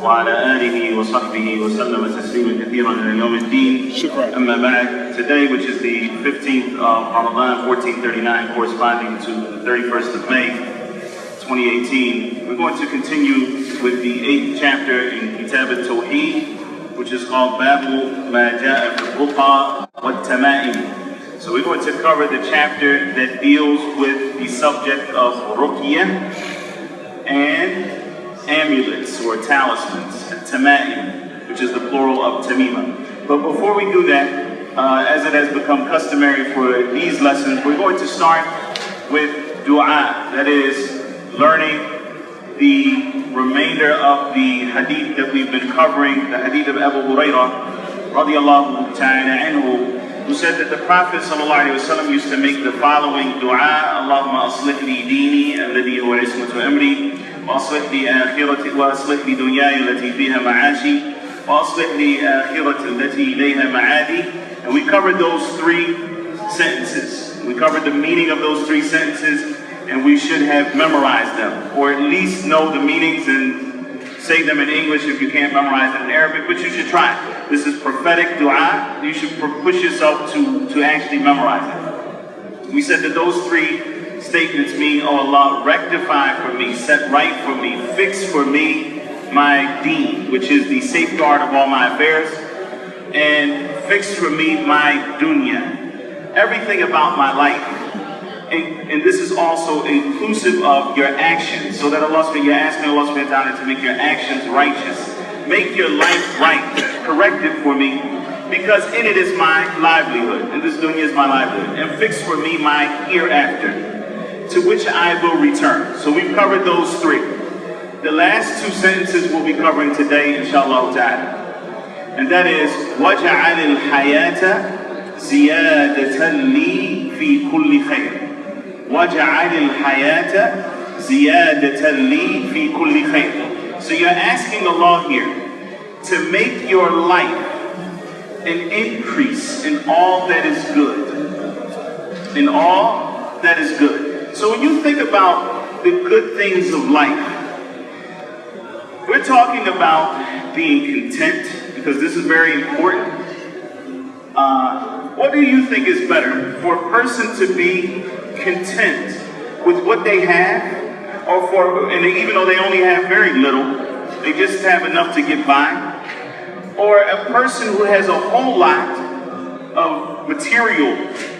وعلى آله وصحبه وسلم تسليما كثيرا إلى يوم الدين. أما بعد, today, which is the 15th of Ramadan, 1439, corresponding to the 31st of May, 2018, we're going to continue with the 8th chapter in Kitab at-Tawheed, which is called Badr Gate ar-Ruqa والتمائم. So we're going to cover the chapter that deals with the subject of ruqya and amulets or talismans, at-Tama'im, which is the plural of tamima. But before we do that, as it has become customary for these lessons, we're going to start with dua, that is, learning the remainder of the hadith that we've been covering, the hadith of Abu Hurairah, radiyallahu ta'ala anhu, who said that the Prophet ﷺ used to make the following dua: Allahumma aslih li dini alladhi huwa ismatu amri, وأصلح لي آخرتي وأصلح لي دنياي التي فيها معاشي وأصلح لي آخرتي التي إليها معادي. And we covered those three sentences. We covered the meaning of those three sentences, and we should have memorized them, or at least know the meanings and say them in English if you can't memorize them in Arabic, but you should try. This is prophetic dua. You should push yourself to actually memorize it. We said that those three statements mean, oh Allah, rectify for me, set right for me, fix for me my deen, which is the safeguard of all my affairs, and fix for me my dunya, everything about my life. And this is also inclusive of your actions, so that you're asking Allah subhanahu wa ta'ala to make your actions righteous. Make your life right, correct it for me, because in it is my livelihood, and this dunya is my livelihood, and fix for me my hereafter, to which I will return. So we've covered those three. The last two sentences we'll be covering today, inshallah ta'ala. And that is, وَجَعَلِ الْحَيَاةَ زِيَادَةً لِي فِي كُلِّ خَيْرٍ. وَجَعَلِ الْحَيَاةَ زِيَادَةً لِي فِي كُلِّ خَيْرٍ. So you're asking Allah here to make your life an increase in all that is good. In all that is good. So when you think about the good things of life, we're talking about being content, because this is very important. What do you think is better? For a person to be content with what they have, and even though they only have very little, they just have enough to get by? Or a person who has a whole lot of material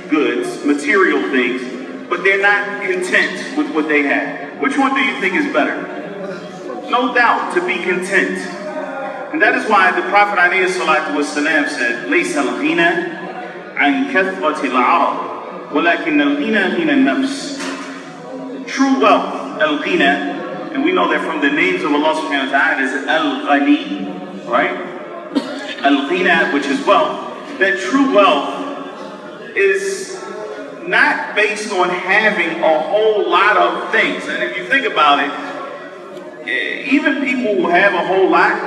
goods, material things, but they're not content with what they have? Which one do you think is better? No doubt, to be content. And that is why the Prophet ﷺ said, لَيْسَ الْغِنَى عَنْ كَثْرَةِ الْعَرَبِ وَلَكِنَّ الْغِنَى غِنَى النَّفْسِ. True wealth, al-ghina, and we know that from the names of Allah subhanahu wa ta'ala is al-ghani, right? Al-ghina, which is wealth. That true wealth is not based on having a whole lot of things. And if you think about it, even people who have a whole lot,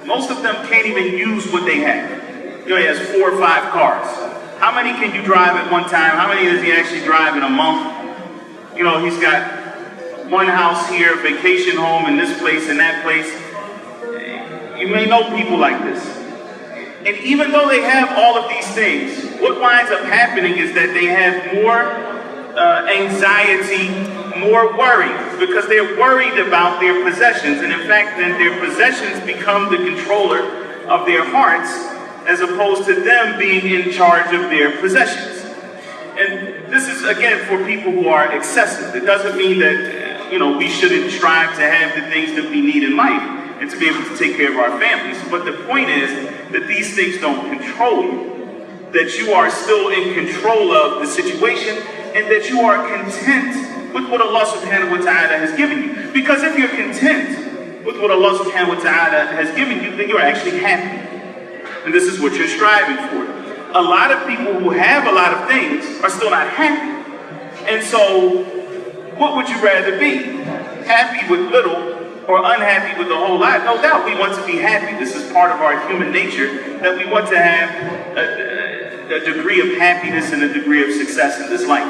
most of them can't even use what they have. You know, he has 4 or 5 cars. How many can you drive at one time? How many does he actually drive in a month? You know, he's got one house here, vacation home in this place and that place. You may know people like this. And even though they have all of these things, what winds up happening is that they have more anxiety, more worry, because they're worried about their possessions. And in fact, then their possessions become the controller of their hearts, as opposed to them being in charge of their possessions. And this is, again, for people who are excessive. It doesn't mean that, we shouldn't strive to have the things that we need in life and to be able to take care of our families. But the point is that these things don't control you, that you are still in control of the situation, and that you are content with what Allah subhanahu wa ta'ala has given you. Because if you're content with what Allah subhanahu wa ta'ala has given you, then you're actually happy. And this is what you're striving for. A lot of people who have a lot of things are still not happy. And so, what would you rather be? Happy with little or unhappy with a whole lot? No doubt we want to be happy. This is part of our human nature, that we want to have a degree of happiness and a degree of success in this life.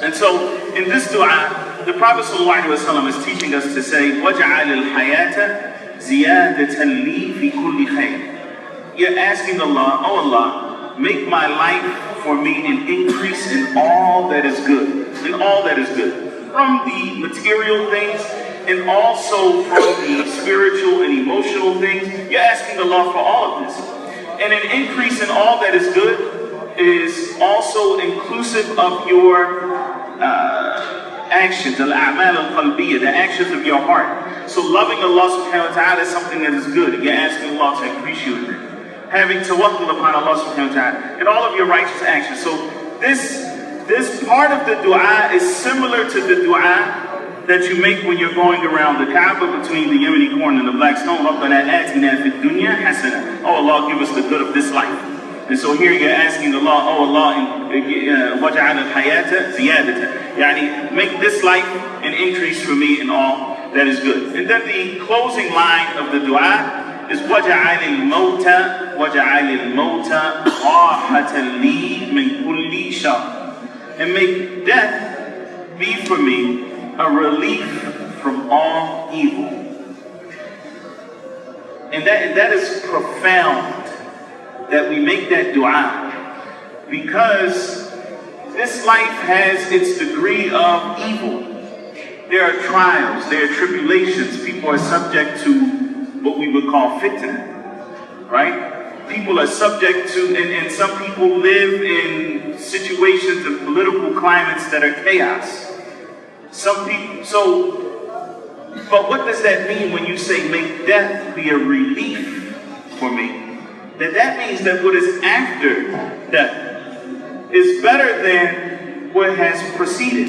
And so, in this dua, the Prophet ﷺ is teaching us to say, وَجَعَلِ الْحَيَاةَ زِيَادَةً لِي فِي كُلِّ خَيْرٍ. You're asking Allah, oh Allah, make my life for me an increase in all that is good. In all that is good. From the material things and also from the spiritual and emotional things. You're asking Allah for all of this. And an increase in all that is good is also inclusive of your actions, al-a'mal al-qalbiyya, the actions of your heart. So loving Allah subhanahu wa ta'ala is something that is good. You're asking Allah to increase you in it. Having tawakkul upon Allah subhanahu wa ta'ala in all of your righteous actions. So this part of the dua is similar to the dua that you make when you're going around the Kaaba between the Yemeni corn and the black stone. رَبَّنَا آتِنَا فِي الدُّنْيَا حَسَنًا. Oh Allah, give us the good of this life. And so here you're asking Allah, oh Allah, وَجَعَلَ الْحَيَاةَ زِيَادَةً. Yani, make this life an increase for me in all that is good. And then the closing line of the dua is وَجَعَلِ الْمَوْتَ رَاحَةً لِي مِنْ كُلِّ شَرٍ. And make death be for me a relief from all evil. And that is profound that we make that dua, because this life has its degree of evil. There are trials, there are tribulations. People are subject to what we would call fitna, right? People are subject to, and some people live in situations of political climates that are chaos. Some people, but what does that mean when you say make death be a relief for me? That means that what is after death is better than what has preceded.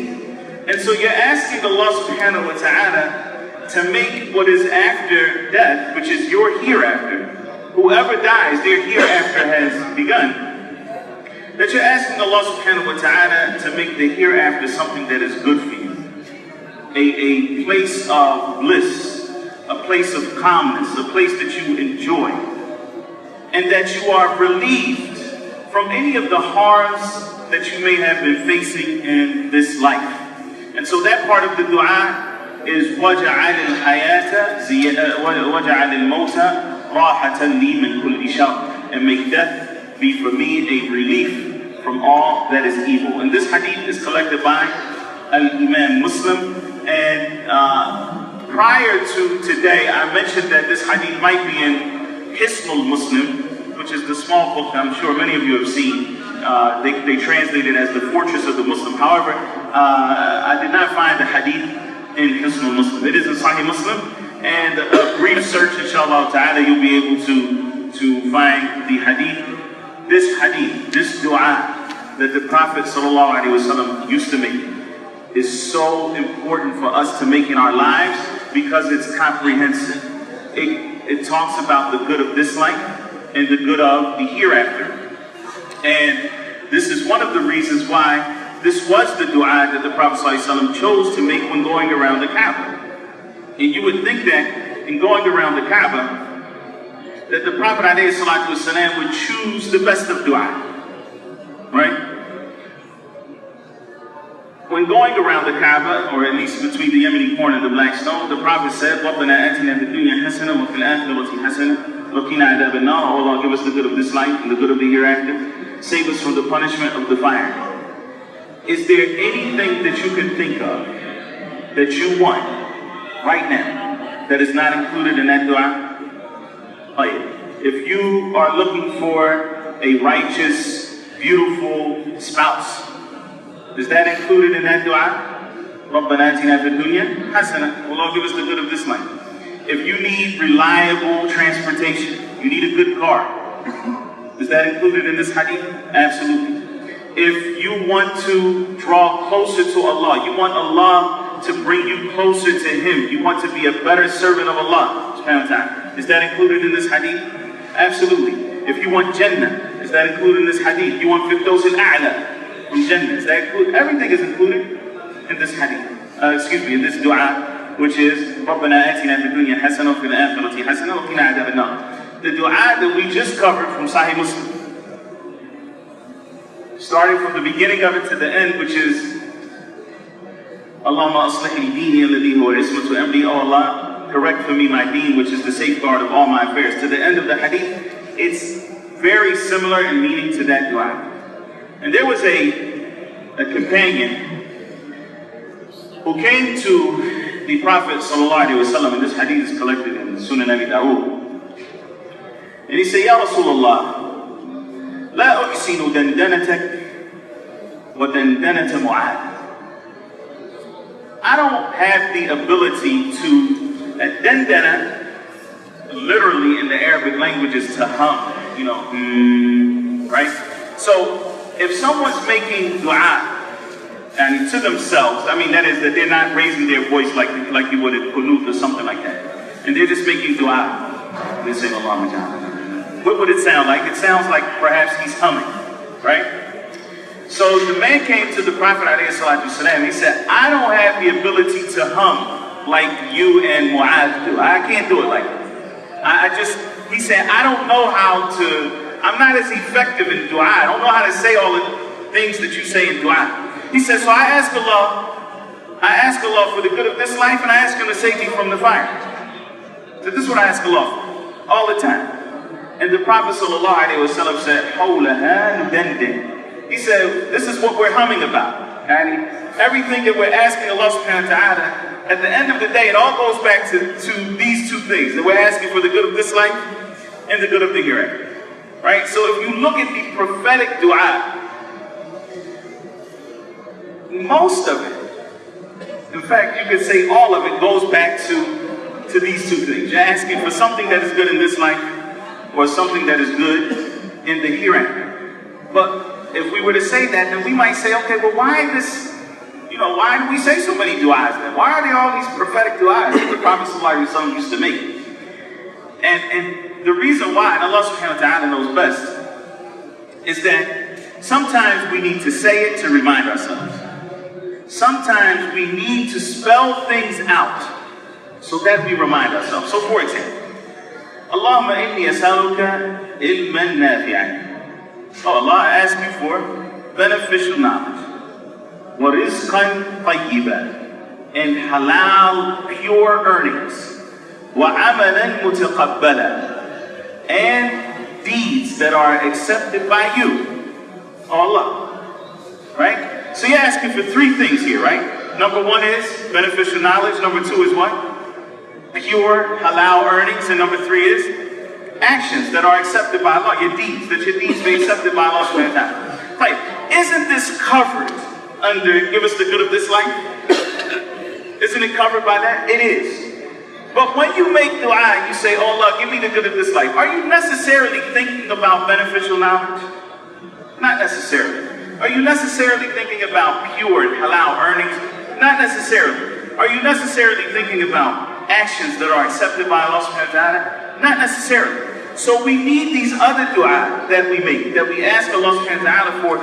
And so you're asking Allah subhanahu wa ta'ala to make what is after death, which is your hereafter. Whoever dies, their hereafter has begun. That you're asking Allah subhanahu wa ta'ala to make the hereafter something that is good for you. A place of bliss, a place of calmness, a place that you enjoy, and that you are relieved from any of the harms that you may have been facing in this life. And so that part of the dua is وَجَعَلِ الْمَوْتَ رَاحَةً لِي مِنْ كُلِّ شَرٍ. And make death be for me a relief from all that is evil. And this hadith is collected by Al-Imam Muslim. And prior to today, I mentioned that this hadith might be in Hisnul Muslim, which is the small book that I'm sure many of you have seen. They translate it as the Fortress of the Muslim. However, I did not find the hadith in Hisnul Muslim. It is in Sahih Muslim, and a brief search, inshallah ta'ala, you'll be able to find the hadith. This dua that the Prophet sallallahu alaihi wasallam used to make is so important for us to make in our lives because it's comprehensive. It talks about the good of this life and the good of the hereafter. And this is one of the reasons why this was the dua that the Prophet ﷺ chose to make when going around the Kaaba. And you would think that in going around the Kaaba, that the Prophet ﷺ would choose the best of dua, right? When going around the Kaaba, or at least between the Yemeni corn and the black stone, the Prophet said, رَبَّنَا آتِنَا فِي الدُّنْيَا حَسَنًا وَفِي الْآخِرَةِ حَسَنًا وَقِنَا عَذَابَ النَّارِ. Oh Allah, give us the good of this life and the good of the hereafter. Save us from the punishment of the fire. Is there anything that you can think of that you want right now that is not included in that dua? Oh yeah. If you are looking for a righteous, beautiful spouse, is that included in that dua? رَبَّنَا آتِنَا فِي الدُّنْيَا حَسَنًا. Allah, give us the good of this life. If you need reliable transportation, you need a good car, is that included in this hadith? Absolutely. If you want to draw closer to Allah, you want Allah to bring you closer to Him, you want to be a better servant of Allah subhanahu wa ta'ala, is that included in this hadith? Absolutely. If you want Jannah, is that included in this hadith? You want Firdaus al-A'la from Jannah, is that included? Everything is included in this hadith. In this dua, which is رَبَّنَا آتِنَا فِي الدُّنْيَا حَسَنًا وَفِي الْآخِرَةِ حَسَنًا وَقِنَا عَذَابَ النَّارِ. The dua that we just covered from Sahih Muslim, starting from the beginning of it to the end, which is Allahumma aslih li dini alladhi huwa ismatu amri. Oh Allah, correct for me my deen, which is the safeguard of all my affairs. To the end of the hadith, it's very similar in meaning to that dua. And there was a companion who came to the Prophet ﷺ, and this hadith is collected in Sunan Abi Dawud. And he said, Ya Rasulullah, la uhsinu dandanatak wa dandanata Mu'adh. I don't have the ability to, dandana, literally in the Arabic language is to hum, right? So if someone's making dua and to themselves, that is that they're not raising their voice like you would at qunut or something like that, and they're just making dua, they say Allah Majah. What would it sound like? It sounds like perhaps he's humming, right? So the man came to the Prophet ﷺ, he said, I don't have the ability to hum like you and Mu'adh do. I can't do it like that. He said, I don't know how to, I'm not as effective in dua. I don't know how to say all the things that you say in dua. He said, so I ask Allah for the good of this life, and I ask Him to save me from the fire. So this is what I ask Allah for, all the time. And the Prophet ﷺ said, Hawlaha nudandin. He said, this is what we're humming about. And everything that we're asking Allah subhanahu wa ta'ala, at the end of the day, it all goes back to these two things. That we're asking for the good of this life and the good of the hereafter. Right? So if you look at the prophetic dua, most of it, in fact, you could say all of it goes back to these two things. You're asking for something that is good in this life or something that is good in the hereafter. But if we were to say that, then we might say, okay, well, why do we say so many du'as then? Why are there all these prophetic du'as that the Prophet ﷺ used to make? And the reason why, and Allah subhanahu wa ta'ala knows best, is that sometimes we need to say it to remind ourselves. Sometimes we need to spell things out so that we remind ourselves. So for example, Allahumma inni as'aluka ilman nafi'an. Oh Allah, I ask you for beneficial knowledge. Wa rizqan tayyiban, and halal, pure earnings. Wa amalan mutaqabbala, and deeds that are accepted by you. Oh Allah. Right? So you're asking for three things here, right? Number one is beneficial knowledge. Number two is what? Pure, halal earnings. And number three is actions that are accepted by Allah, your deeds, that your deeds be accepted by Allah subhanahu wa ta'ala. Right. Isn't this covered under give us the good of this life? Isn't it covered by that? It is. But when you make dua, you say, oh Allah, give me the good of this life. Are you necessarily thinking about beneficial knowledge? Not necessarily. Are you necessarily thinking about pure and halal earnings? Not necessarily. Are you necessarily thinking about actions that are accepted by Allah subhanahu wa ta'ala? Not necessarily. So we need these other dua that we make, that we ask Allah subhanahu wa ta'ala for,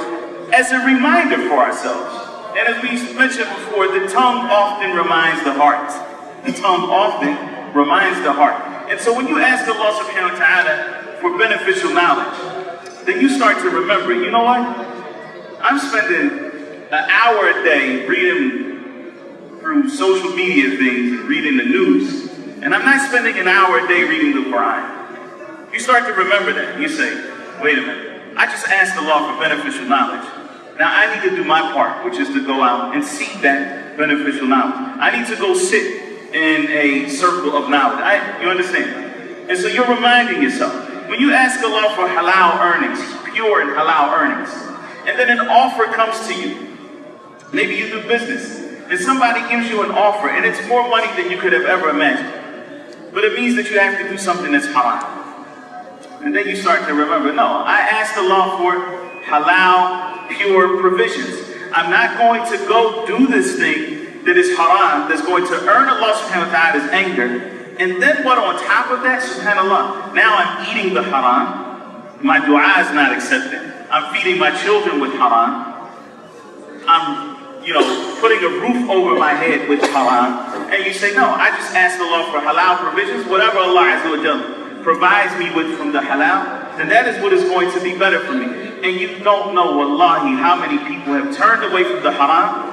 as a reminder for ourselves. And as we mentioned before, the tongue often reminds the heart. The tongue often reminds the heart. And so when you ask Allah subhanahu wa ta'ala for beneficial knowledge, then you start to remember, you know what? I'm spending an hour a day reading through social media things and reading the news. And I'm not spending an hour a day reading the Quran. You start to remember that. You say, wait a minute. I just asked Allah for beneficial knowledge. Now I need to do my part, which is to go out and seek that beneficial knowledge. I need to go sit in a circle of knowledge. You understand? And so you're reminding yourself. When you ask Allah for halal earnings, pure and halal earnings, and then an offer comes to you. Maybe you do business, and somebody gives you an offer, and it's more money than you could have ever imagined. But it means that you have to do something that's haram. And then you start to remember, no, I asked Allah for halal, pure provisions. I'm not going to go do this thing that is haram, that's going to earn Allah subhanahu wa ta'ala's anger. And then what on top of that, subhanAllah, now I'm eating the haram. My dua is not accepted. I'm feeding my children with haram. I'm, putting a roof over my head with haram. And you say, no, I just asked Allah for halal provisions. Whatever Allah Azza wa Jalla provides me with from the halal, then that is what is going to be better for me. And you don't know, wallahi, how many people have turned away from the haram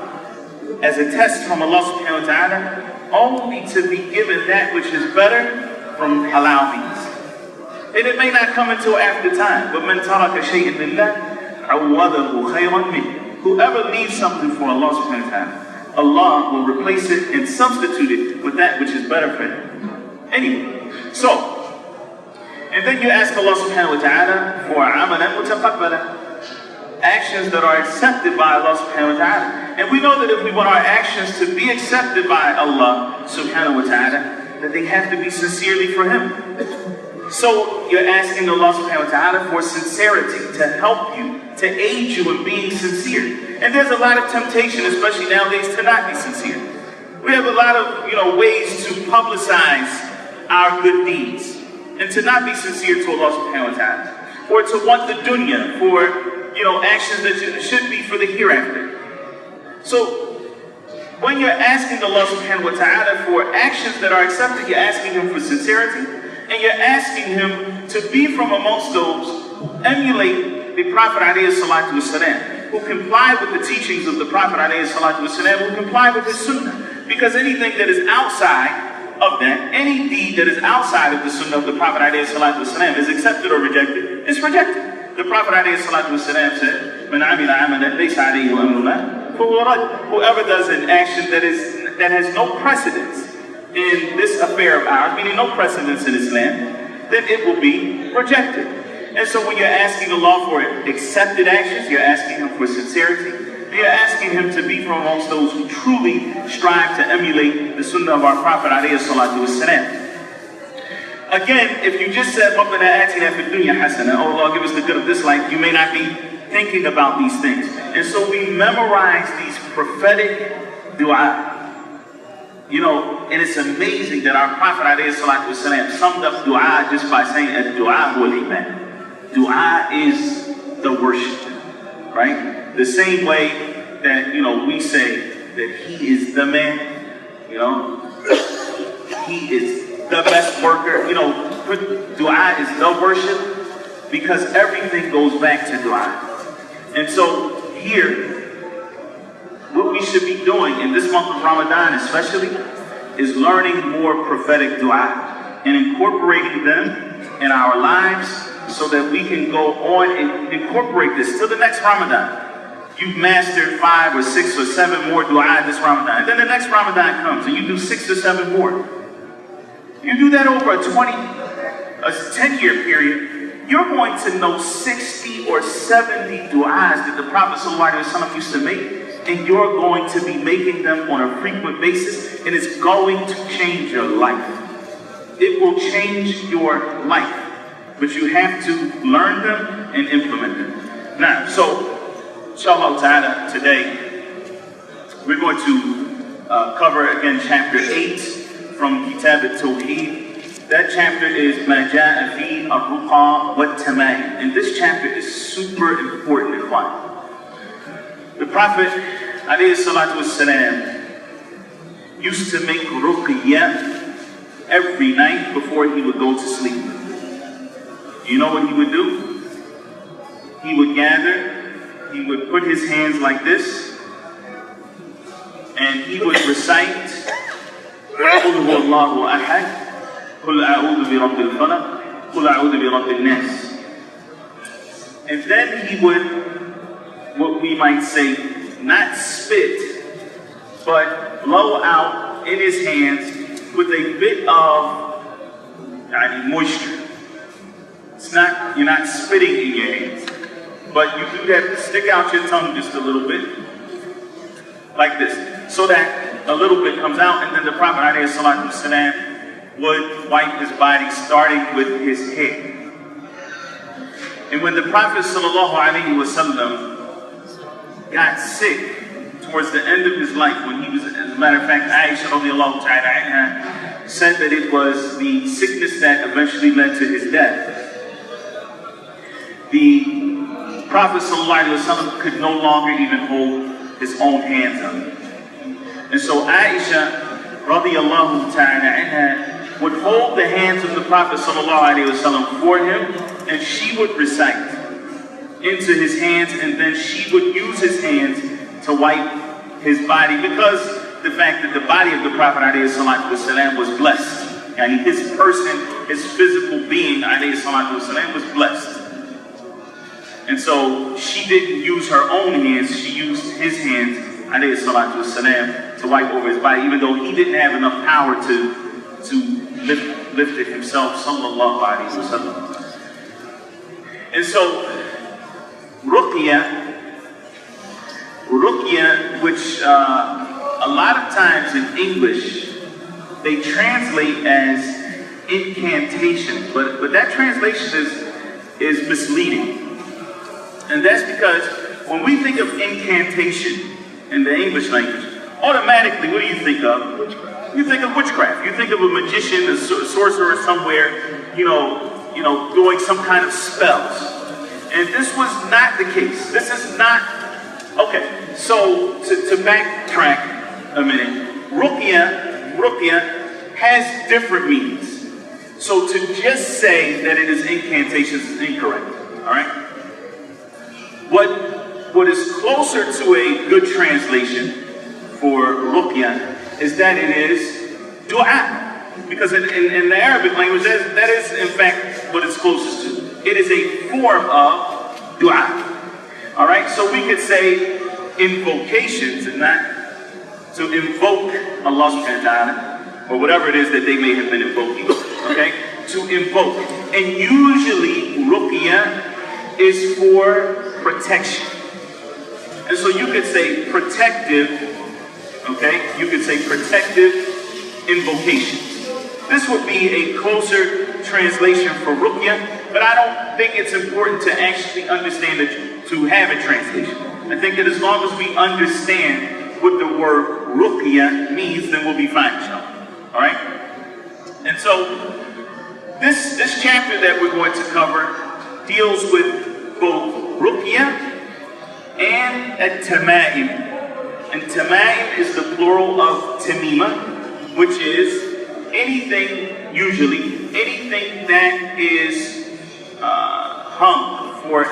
as a test from Allah subhanahu wa ta'ala. only to be given that which is better from halal means. And it may not come until after time. But مَنْ تَرَكَ شَيْءٍ لِلَّهِ عَوَّضَهُ خَيْرًا مِنْهُ. Whoever leaves something for Allah subhanahu wa ta'ala, Allah will replace it and substitute it with that which is better for him. Anyway, so, and then you ask Allah subhanahu wa ta'ala for عَمَلًا مُتَقَبَّلًا, actions that are accepted by Allah subhanahu wa ta'ala. And we know that if we want our actions to be accepted by Allah subhanahu wa ta'ala, that they have to be sincerely for Him. So you're asking Allah subhanahu wa ta'ala for sincerity, to help you, to aid you in being sincere. And there's a lot of temptation, especially nowadays, to not be sincere. We have a lot of ways to publicize our good deeds and to not be sincere to Allah subhanahu wa ta'ala, or to want the dunya for actions that should be for the hereafter. So when you're asking Allah subhanahu wa ta'ala for actions that are accepted, you're asking Him for sincerity, and you're asking Him to be from amongst those who emulate the Prophet alayhi salatu wasalam, who comply with the teachings of the Prophet alayhi salatu wasalam, who comply with his sunnah. Because anything that is outside of that, any deed that is outside of the sunnah of the Prophet alayhi salatu wasalam is accepted or rejected. It's rejected. The Prophet ﷺ said, "Man amila amalan laysa alayhi amruna fahuwa rad." Whoever does an action that has no precedence in this affair of ours, meaning no precedence in Islam, then it will be rejected. And so when you're asking Allah for accepted actions, you're asking Him for sincerity. You're asking Him to be from amongst those who truly strive to emulate the sunnah of our Prophet ﷺ. Again, if you just said, رَبَّنَا آتِنَا فِي الدُّنْيَا حَسَنَةً, oh Allah, give us the good of this life, you may not be thinking about these things. And so we memorize these prophetic dua. And it's amazing that our Prophet ﷺ summed up dua just by saying, ad-dua wal iman. Dua is the worship, right? The same way that, we say that He is the man, He is the best worker, dua is the worship, because everything goes back to dua. And so here, what we should be doing in this month of Ramadan especially, is learning more prophetic dua and incorporating them in our lives so that we can go on and incorporate this till the next Ramadan. You've mastered 5 or 6 or 7 more dua this Ramadan. And then the next Ramadan comes and you do 6 or 7 more. You do that over a 10-year period, you're going to know 60 or 70 du'as that the Prophet ﷺ used to make, and you're going to be making them on a frequent basis, and it's going to change your life. It will change your life, but you have to learn them and implement them. Now, so, inshallah ta'ala, today, we're going to cover again chapter 8, from Kitab at-Tawheed. That chapter is مَا جَاءَ فِي ar-Ruqa والتمائم. And this chapter is super important and why. The Prophet ﷺ used to make ruqya every night before he would go to sleep. You know what he would do? He would gather, he would put his hands like this, and he would recite قل هو الله أحد قل أعوذ برب الفلق قل أعوذ برب الناس. And then he would, what we might say, not spit, but blow out in his hands with a bit of moisture. It's not, you're not spitting in your hands, but you do that, stick out your tongue just a little bit, like this, so that a little bit comes out, and then the Prophet ﷺ would wipe his body, starting with his head. And when the Prophet ﷺ got sick towards the end of his life, when he was, as a matter of fact, Aisha radiallahu ta'ala anha said that it was the sickness that eventually led to his death. The Prophet ﷺ could no longer even hold his own hands up. And so Aisha radiallahu ta'ala anha would hold the hands of the Prophet ﷺ for him, and she would recite into his hands, and then she would use his hands to wipe his body, because the fact that the body of the Prophet ﷺ was blessed. And his person, his physical being ﷺ was blessed. And so she didn't use her own hands, she used his hands ﷺ to wipe over his body, even though he didn't have enough power to lift it himself, sallallahu alayhi wa sallam. And so Ruqya, which a lot of times in English they translate as incantation, but that translation is misleading. And that's because when we think of incantation in the English language, automatically what do you think of? You think of witchcraft. You think of a magician, a sorcerer somewhere, doing some kind of spells. And this was not the case. This is not. Okay, so to backtrack a minute, Ruqya has different meanings. So to just say that it is incantations is incorrect. All right. What is closer to a good translation for Ruqya is that it is dua. Because in the Arabic language, that is in fact what it's closest to. It is a form of dua. All right, so we could say invocations and not to invoke Allah subhanahu wa ta'ala or whatever it is that they may have been invoking. Okay, to invoke. And usually Ruqya is for protection. And so you could say protective, okay? You could say protective invocations. This would be a closer translation for Ruqya, but I don't think it's important to actually understand it, to have a translation. I think that as long as we understand what the word Ruqya means, then we'll be fine, inshallah. All right? And so this chapter that we're going to cover deals with both Ruqya and at-Tama'im. And Tama'im is the plural of Tamima, which is anything, usually, anything that is hung for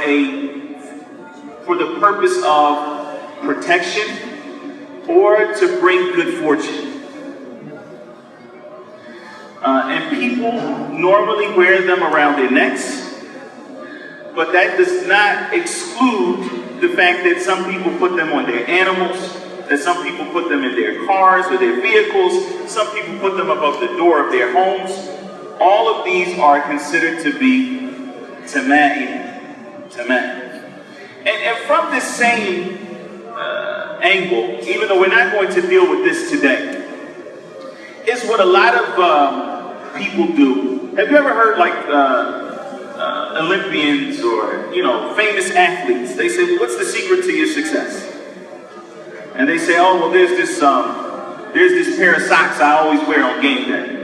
the purpose of protection or to bring good fortune. And people normally wear them around their necks, but that does not exclude the fact that some people put them on their animals, that some people put them in their cars or their vehicles, some people put them above the door of their homes. All of these are considered to be Tama'im. And from this same angle, even though we're not going to deal with this today, is what a lot of people do. Have you ever heard Olympians or famous athletes? They say, well, what's the secret to your success? And they say, oh, well, there's this pair of socks I always wear on game day.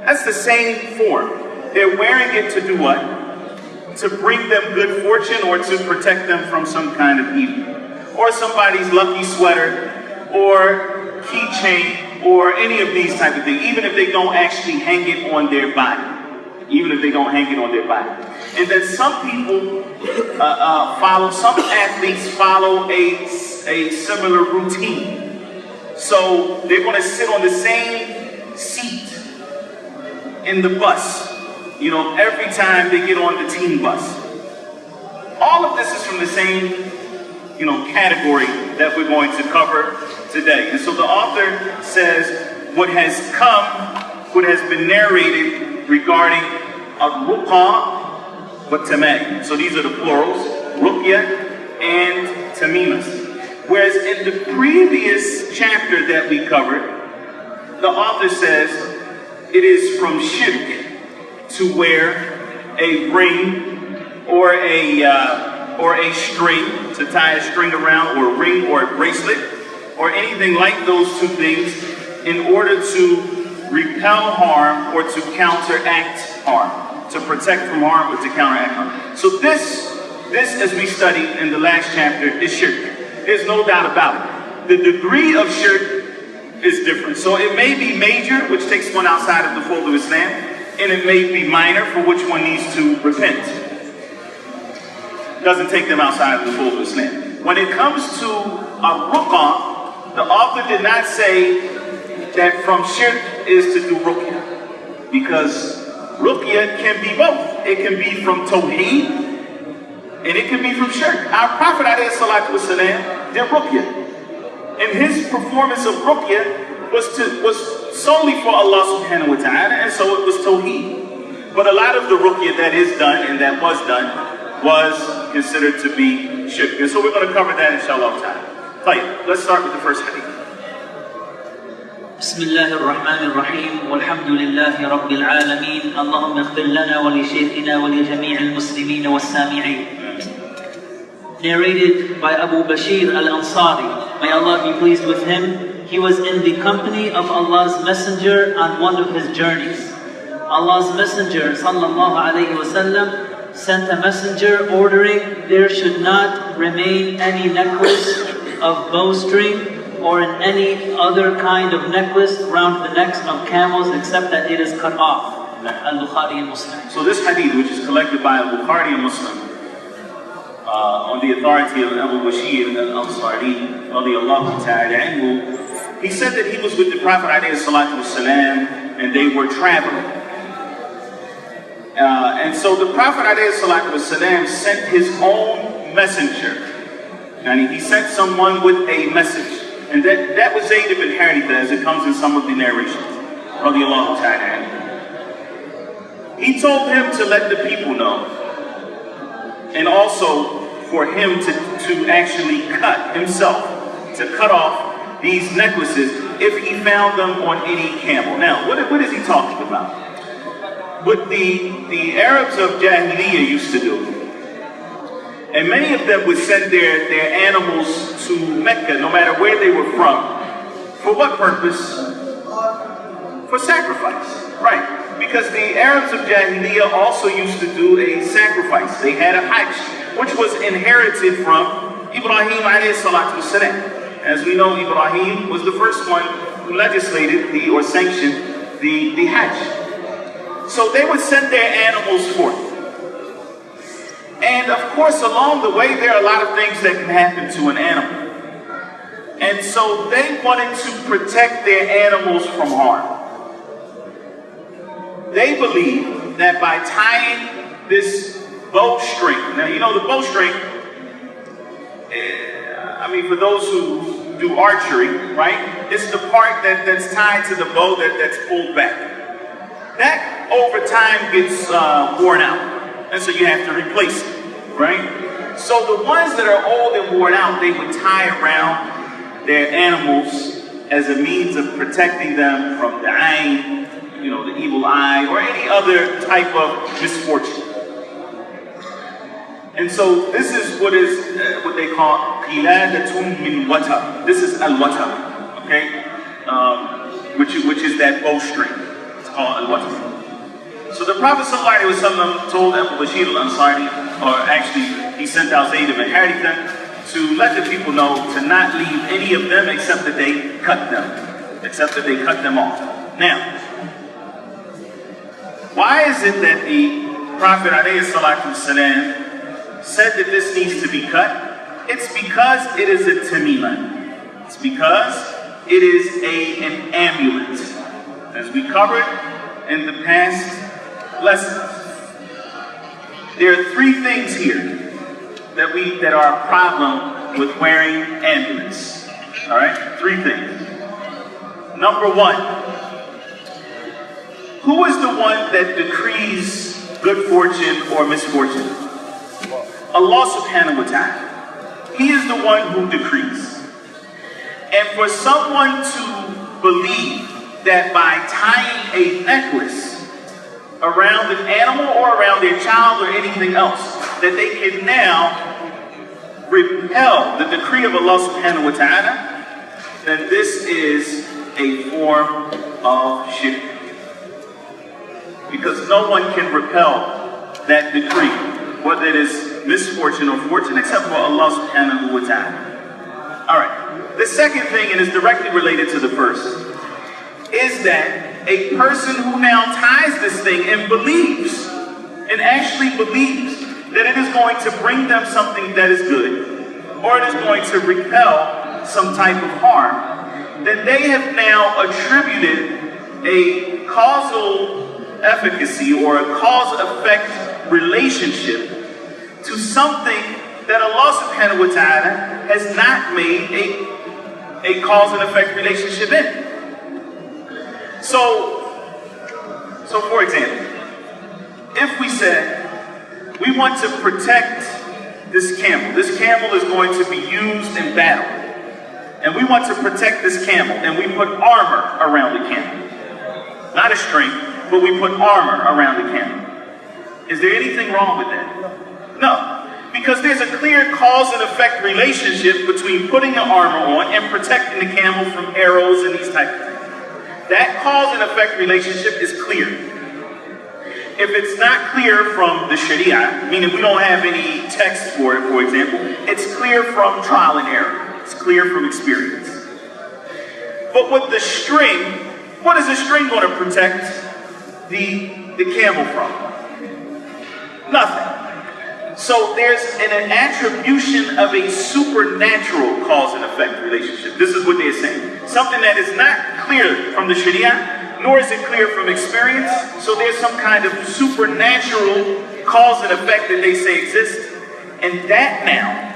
That's the same form. They're wearing it to do what? To bring them good fortune or to protect them from some kind of evil. Or somebody's lucky sweater or keychain or any of these type of things, even if they don't actually hang it on their body. And then some people some athletes follow a similar routine. So they're going to sit on the same seat in the bus, every time they get on the team bus. All of this is from the same, category that we're going to cover today. And so the author says what has been narrated regarding ar-Ruqa, wat-Tama'im. So these are the plurals, Ruqya and Tamimas. Whereas in the previous chapter that we covered, the author says it is from shirk to wear a ring or a string, to tie a string around, or a ring or a bracelet, or anything like those two things in order to repel harm or to counteract harm, to protect from harm or to counteract harm. So this, as we studied in the last chapter, is shirk. There's no doubt about it. The degree of shirk is different. So it may be major, which takes one outside of the fold of Islam, and it may be minor, for which one needs to repent. Doesn't take them outside of the fold of Islam. When it comes to ar-Ruqa, the author did not say that from shirk is to do ruqya, because ruqya can be both. It can be from Tawheed and it can be from shirk. Our Prophet ﷺ did ruqya, and his performance of ruqya was solely for Allah subhanahu wa ta'ala, and so it was Tawheed. But a lot of the ruqya that is done and that was done was considered to be shirk. And so we're going to cover that inshallah ta'ala. Let's start with the first hadith. بسم الله الرحمن الرحيم والحمد لله رب العالمين اللهم اغفر لنا ولشيخنا ولجميع المسلمين والسامعين. Narrated by Abu Bashir al-Ansari, may Allah be pleased with him, he was in the company of Allah's Messenger on one of his journeys. Allah's Messenger sallallahu alayhi wasallam sent a messenger ordering there should not remain any necklace of bowstring or in any other kind of necklace around the necks of camels except that it is cut off. Al-Bukhari and Muslim. So this hadith, which is collected by Al-Bukhari and Muslim, on the authority of Abu Bashir al-Ansari, radiyallahu ta'ala anhu, he said that he was with the Prophet alayhi salatu wasalam and they were traveling. And so the Prophet alayhi salatu wasalam sent his own messenger. And he sent someone with a message. And that was Zayd ibn Hereafter, as it comes in some of the narrations. Radiallahu ta'ala. He told him to let the people know. And also for him to actually cut himself, to cut off these necklaces if he found them on any camel. Now, what is he talking about? What the Arabs of Jahiliyyah used to do. And many of them would send their animals to Mecca, no matter where they were from. For what purpose? For sacrifice, right? Because the Arabs of Jahiliyyah also used to do a sacrifice. They had a hajj, which was inherited from Ibrahim alayhi salatu wasalam. As we know, Ibrahim was the first one who legislated or sanctioned the hajj. So they would send their animals forth. And of course, along the way, there are a lot of things that can happen to an animal. And so they wanted to protect their animals from harm. They believed that by tying this bowstring, now you know the bowstring, I mean for those who do archery, right? It's the part that's tied to the bow that's pulled back. That over time gets worn out. And so you have to replace it, right? So the ones that are old and worn out, they would tie around their animals as a means of protecting them from the ayn, you know, the evil eye, or any other type of misfortune. And so this is what they call qiladatun min watar. This is al-watar, okay? Which is that bowstring. It's called al-watar. So the Prophet ﷺ told Abu Bashir al-Ansari, or actually he sent out Zayd ibn Hereafter to let the people know to not leave any of them except that they cut them. Except that they cut them off. Now, why is it that the Prophet ﷺ said that this needs to be cut? It's because it is a tamiman. It's because it is an amulet. As we covered in the past lessons, there are three things here that are a problem with wearing amulets. All right, three things. Number one, who is the one that decrees good fortune or misfortune? Allah subhanahu wa ta'ala. He is the one who decrees. And for someone to believe that by tying a necklace around an animal or around their child or anything else, that they can now repel the decree of Allah subhanahu wa ta'ala, then this is a form of shirk. Because no one can repel that decree, whether it is misfortune or fortune, except for Allah subhanahu wa ta'ala. Alright, the second thing, and is directly related to the first, is that a person who now ties this thing and believes, and actually believes that it is going to bring them something that is good, or it is going to repel some type of harm, then they have now attributed a causal efficacy or a cause-effect relationship to something that Allah subhanahu wa ta'ala has not made a cause and effect relationship in. So for example, if we said we want to protect this camel is going to be used in battle, and we want to protect this camel, and we put armor around the camel. Not a string, but we put armor around the camel. Is there anything wrong with that? No, because there's a clear cause and effect relationship between putting the armor on and protecting the camel from arrows and these type of things. That cause and effect relationship is clear. If it's not clear from the Sharia, meaning we don't have any text for it, for example, it's clear from trial and error. It's clear from experience. But with the string, what is the string going to protect the camel from? Nothing. So there's an attribution of a supernatural cause and effect relationship. This is what they're saying. Something that is not clear from the Sharia, nor is it clear from experience. So there's some kind of supernatural cause and effect that they say exists. And that now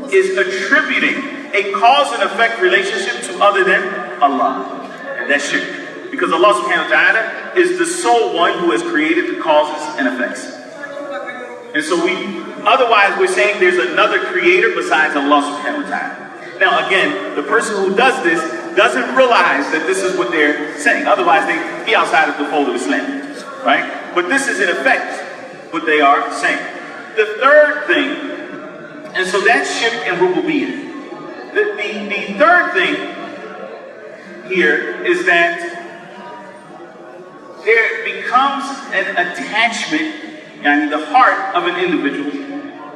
is attributing a cause and effect relationship to other than Allah. And that's shirk. Because Allah subhanahu wa ta'ala is the sole one who has created the causes and effects. And so otherwise we're saying there's another creator besides Allah subhanahu wa ta'ala. Now again, the person who does this doesn't realize that this is what they're saying. Otherwise they'd be outside of the fold of Islam. Right? But this is in effect what they are saying. The third thing, and so that's shirk and rububiyyah. The third thing here is that there becomes an attachment, and the heart of an individual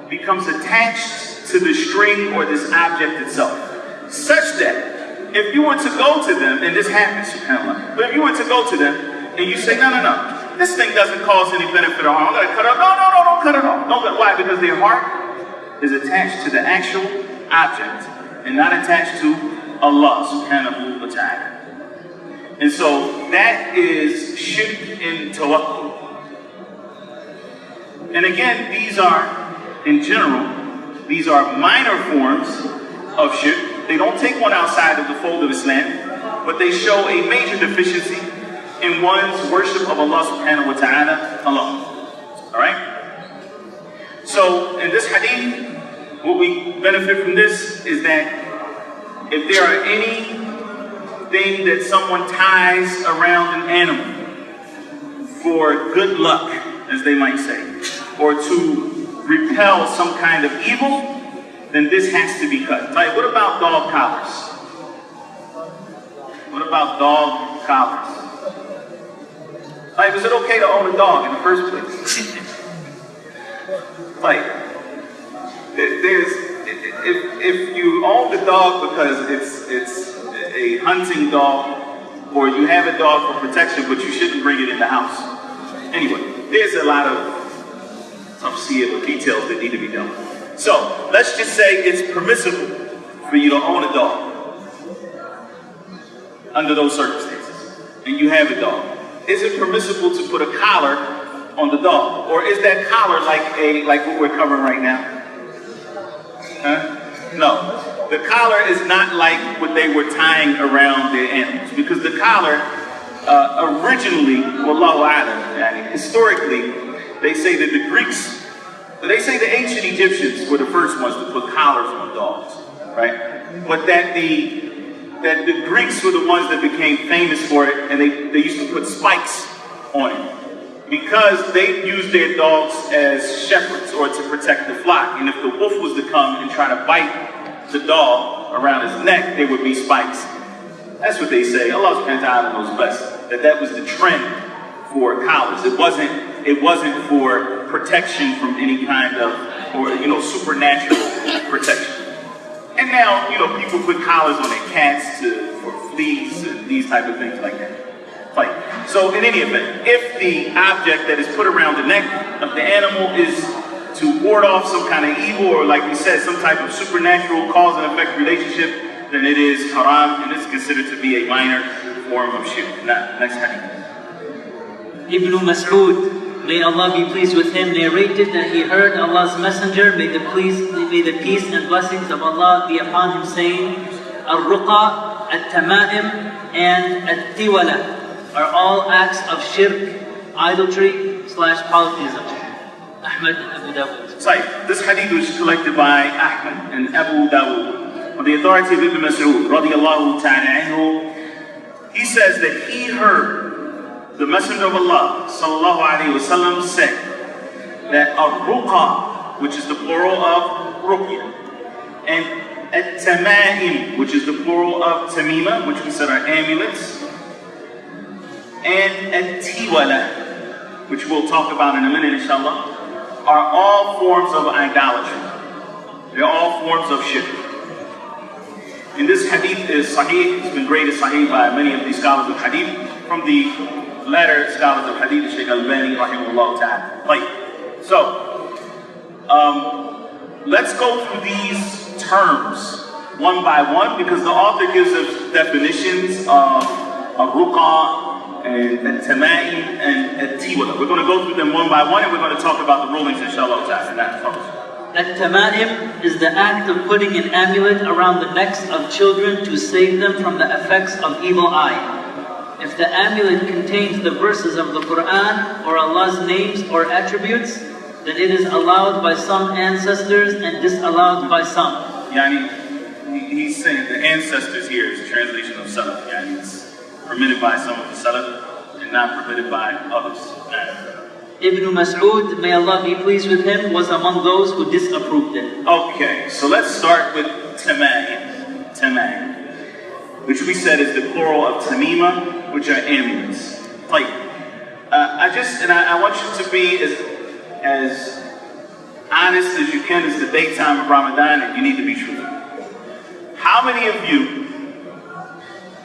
becomes attached to the string or this object itself, such that if you were to go to them, and this happens, subhanAllah, but if you were to go to them and you say, no, this thing doesn't cause any benefit or harm, I'm going to cut it off. No, don't cut it off. No, why? Because their heart is attached to the actual object and not attached to Allah subhanahu wa ta'ala. And so that is shirk in tawakkul. And again, these are, in general, these are minor forms of shirk. They don't take one outside of the fold of Islam, but they show a major deficiency in one's worship of Allah subhanahu wa ta'ala alone. Alright? So in this hadith, what we benefit from this is that if there are any thing that someone ties around an animal for good luck, as they might say, or to repel some kind of evil, then this has to be cut. Like, what about dog collars? What about dog collars? Like, is it okay to own a dog in the first place? Like, if you own the dog because it's a hunting dog, or you have a dog for protection, but you shouldn't bring it in the house. Anyway, there's a lot of tafsir details that need to be done. So, let's just say it's permissible for you to own a dog under those circumstances, and you have a dog. Is it permissible to put a collar on the dog? Or is that collar like what we're covering right now? No. The collar is not like what they were tying around their animals, because the collar originally, wallahu a'lam, historically, they say that the ancient Egyptians were the first ones to put collars on dogs, right? But that the Greeks were the ones that became famous for it, and they used to put spikes on it because they used their dogs as shepherds or to protect the flock. And if the wolf was to come and try to bite the dog around his neck, there would be spikes. That's what they say. Allah subhanahu wa ta'ala knows best. That was the trend for collars. It wasn't for protection from any kind of, or supernatural protection. And now, people put collars on their cats for fleas and these type of things like that. So in any event, if the object that is put around the neck of the animal is to ward off some kind of evil, or like we said, some type of supernatural cause and effect relationship, then it is haram, and it's considered to be a minor form of shirk. Next hadith. Ibn Mas'ud, may Allah be pleased with him, narrated that he heard Allah's Messenger, may the peace and blessings of Allah be upon him, saying, ar-Ruqa, at-Tama'im, and at-Tiwala are all acts of shirk, idolatry / polytheism. Ahmad and Abu Dawud. This hadith was collected by Ahmad and Abu Dawud on the authority of Ibn Mas'ud, radiyallahu ta'ala anhu. He says that he heard the Messenger of Allah, sallallahu alayhi wa sallam, said that ar-Ruqa, which is the plural of Ruqya, and at-Tama'im, which is the plural of Tamima, which we said are amulets, and at-Tiwala, which we'll talk about in a minute, inshallah, are all forms of idolatry. They're all forms of shirk. And this hadith is sahih. It's been graded sahih by many of the scholars of hadith, from the latter scholars of hadith, Shaykh Al-Bani, rahimahullah ta'ala. Right. So, let's go through these terms one by one, because the author gives us definitions of ar-Ruqa, and at-Tama'im, and at-Tiwala. We're going to go through them one by one, and we're going to talk about the rulings, inshallah ta'ala. At-Tama'im is the act of putting an amulet around the necks of children to save them from the effects of evil eye. If the amulet contains the verses of the Quran or Allah's names or attributes, then it is allowed by some ancestors and disallowed by some. Yani, he's saying the ancestors here is a translation of Salaf. Yani, it's permitted by some of the Salaf and not permitted by others. Ibn Mas'ud, may Allah be pleased with him, was among those who disapproved it. Okay, so let's start with Tama'im. Tama'im, which we said is the plural of Tamima, which are amulets. I want you to be as honest as you can. It's the daytime of Ramadan, and you need to be truthful. How many of you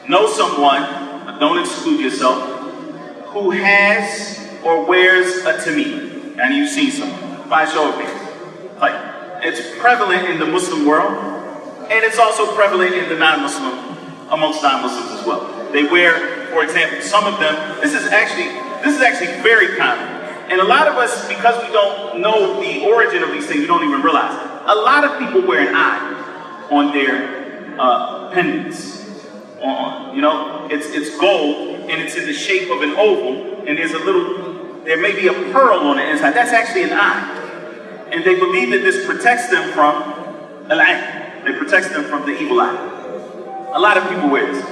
know someone, don't exclude yourself, who has or wears a tamim? And you've seen someone, by show of hands. It's prevalent in the Muslim world, and it's also prevalent in the non-Muslim, amongst non-Muslims as well. They wear, for example, some of them, this is actually very common. And a lot of us, because we don't know the origin of these things, we don't even realize it. A lot of people wear an eye on their pendants. It's gold, and it's in the shape of an oval, and there may be a pearl on the inside. That's actually an eye. And they believe that this protects them from al-ayn. It protects them from the evil eye. A lot of people wear this.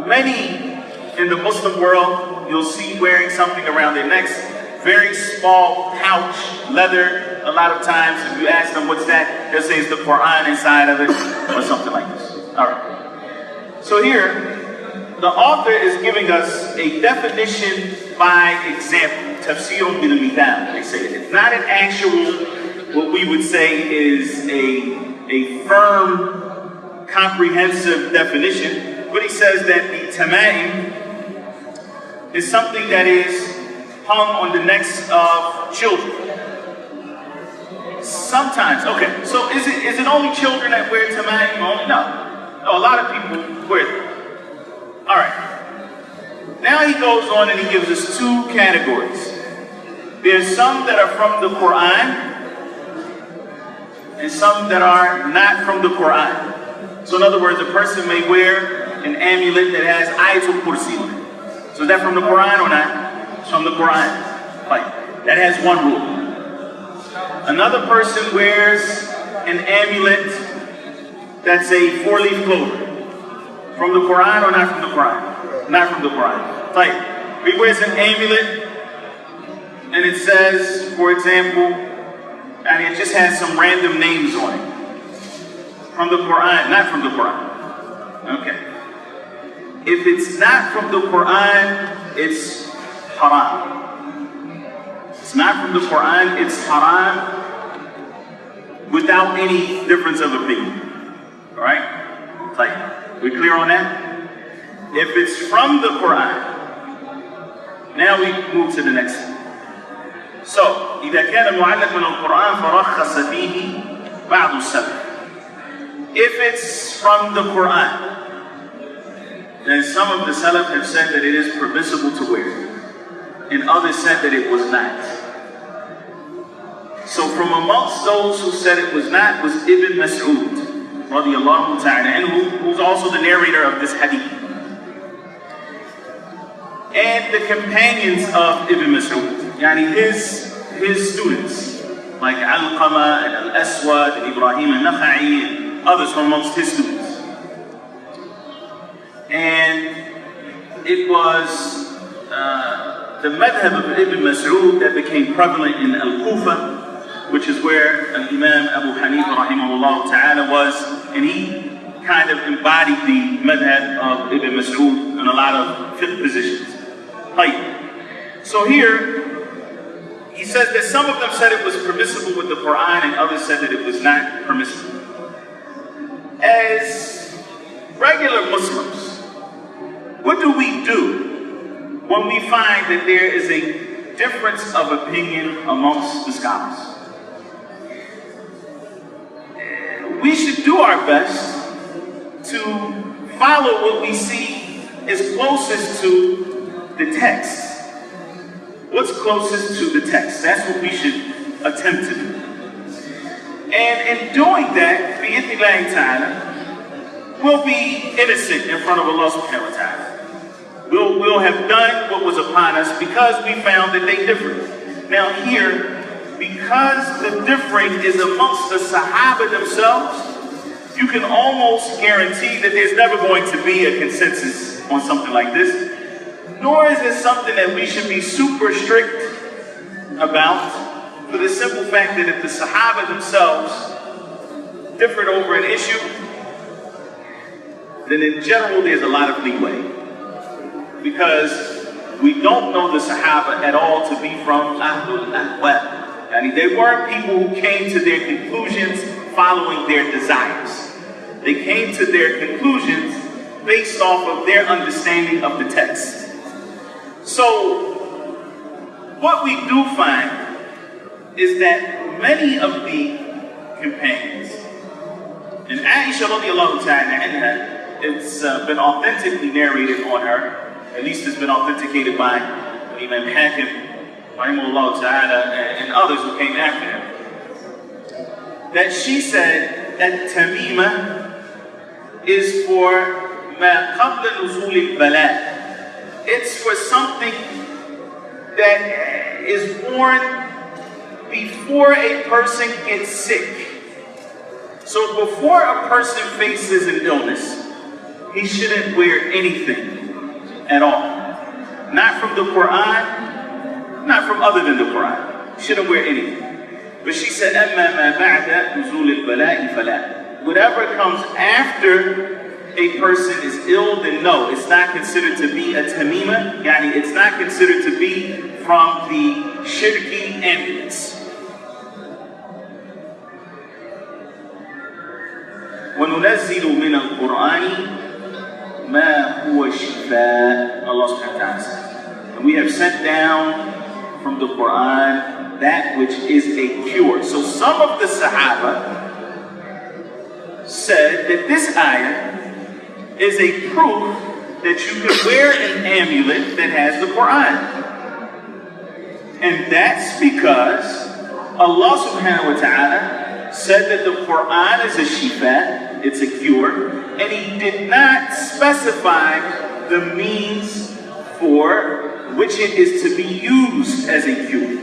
Many in the Muslim world, you'll see wearing something around their necks, very small pouch, leather. A lot of times, if you ask them what's that, they'll say it's the Quran inside of it, or something like this. All right. So here, the author is giving us a definition by example. Tafsirun bil mithal, they say. It's not an actual, what we would say is a firm, comprehensive definition, but he says that the tama'im is something that is hung on the necks of children. Sometimes, okay, so is it only children that wear tama'im? No. A lot of people wear them. All right. Now he goes on and he gives us two categories. There's some that are from the Quran and some that are not from the Quran. So in other words, a person may wear an amulet that has Ayatul Kursi on it. So is that from the Quran or not? It's from the Quran. Right. That has one rule. Another person wears an amulet that's a four-leaf clover. From the Quran or not from the Quran? Not from the Quran. Like, he wears an amulet, and it says, for example, and it just has some random names on it. From the Quran, not from the Quran. Okay. If it's not from the Quran, it's haram. It's not from the Quran, it's haram without any difference of opinion. Alright? Like, we clear on that? If it's from the Quran, now we move to the next one. So, إذا كان المعلق من القرآن فرخص فيه بعض السلف. If it's from the Quran, then some of the Salaf have said that it is permissible to wear, and others said that it was not. So from amongst those who said it was not was Ibn Mas'ud, radiyallahu ta'ala anhu, who's also the narrator of this hadith. And the companions of Ibn Mas'ud, yani his students, like Al-Qama and Al-Aswad and Ibrahim al-Nakha'i and others from amongst his students. And it was the madhab of Ibn Mas'ud that became prevalent in Al-Kufa, which is where Imam Abu Hanifa rahimahullah ta'ala was, and he kind of embodied the madhab of Ibn Mas'ud in a lot of fiqh positions. So here, he says that some of them said it was permissible with the Quran and others said that it was not permissible. As regular Muslims, what do we do when we find that there is a difference of opinion amongst the scholars? We should do our best to follow what we see is closest to the text. What's closest to the text? That's what we should attempt to do. And in doing that, bi'idhnillahi ta'ala, we'll be innocent in front of Allah subhanahu wa ta'ala. We'll have done what was upon us because we found that they differed. Now here, because the differing is amongst the Sahaba themselves, you can almost guarantee that there's never going to be a consensus on something like this. Nor is it something that we should be super strict about, for the simple fact that if the Sahaba themselves differed over an issue, then in general there's a lot of leeway. Because we don't know the Sahaba at all to be from Ahlul Ahwa. I mean, they weren't people who came to their conclusions following their desires. They came to their conclusions based off of their understanding of the text. So, what we do find is that many of the companions, and Aisha radiallahu ta'ala anha, it's been authentically narrated on her, at least it's been authenticated by Imam Hakim, rahimahullah ta'ala, and others who came after him, that she said that at-Tama'im is for ma qabla nuzul al-bala. It's for something that is worn before a person gets sick. So before a person faces an illness, he shouldn't wear anything at all. Not from the Quran, not from other than the Quran. He shouldn't wear anything. But she said, أَمَّا مَا بَعْدَ نُزُولِ الْبَلَاءِ فَلَا. Whatever comes after a person is ill, then no, it's not considered to be a tamima, yani it's not considered to be from the shirki ambulance. وَنُنَزِّلُ مِنَ الْقُرْآنِ مَا هُوَ شِفَاء. Allah subhanahu wa ta'ala says, and we have sent down from the Quran that which is a cure. So some of the Sahaba said that this ayah is a proof that you can wear an amulet that has the Quran. And that's because Allah subhanahu wa ta'ala said that the Quran is a shifa, it's a cure, and He did not specify the means for which it is to be used as a cure.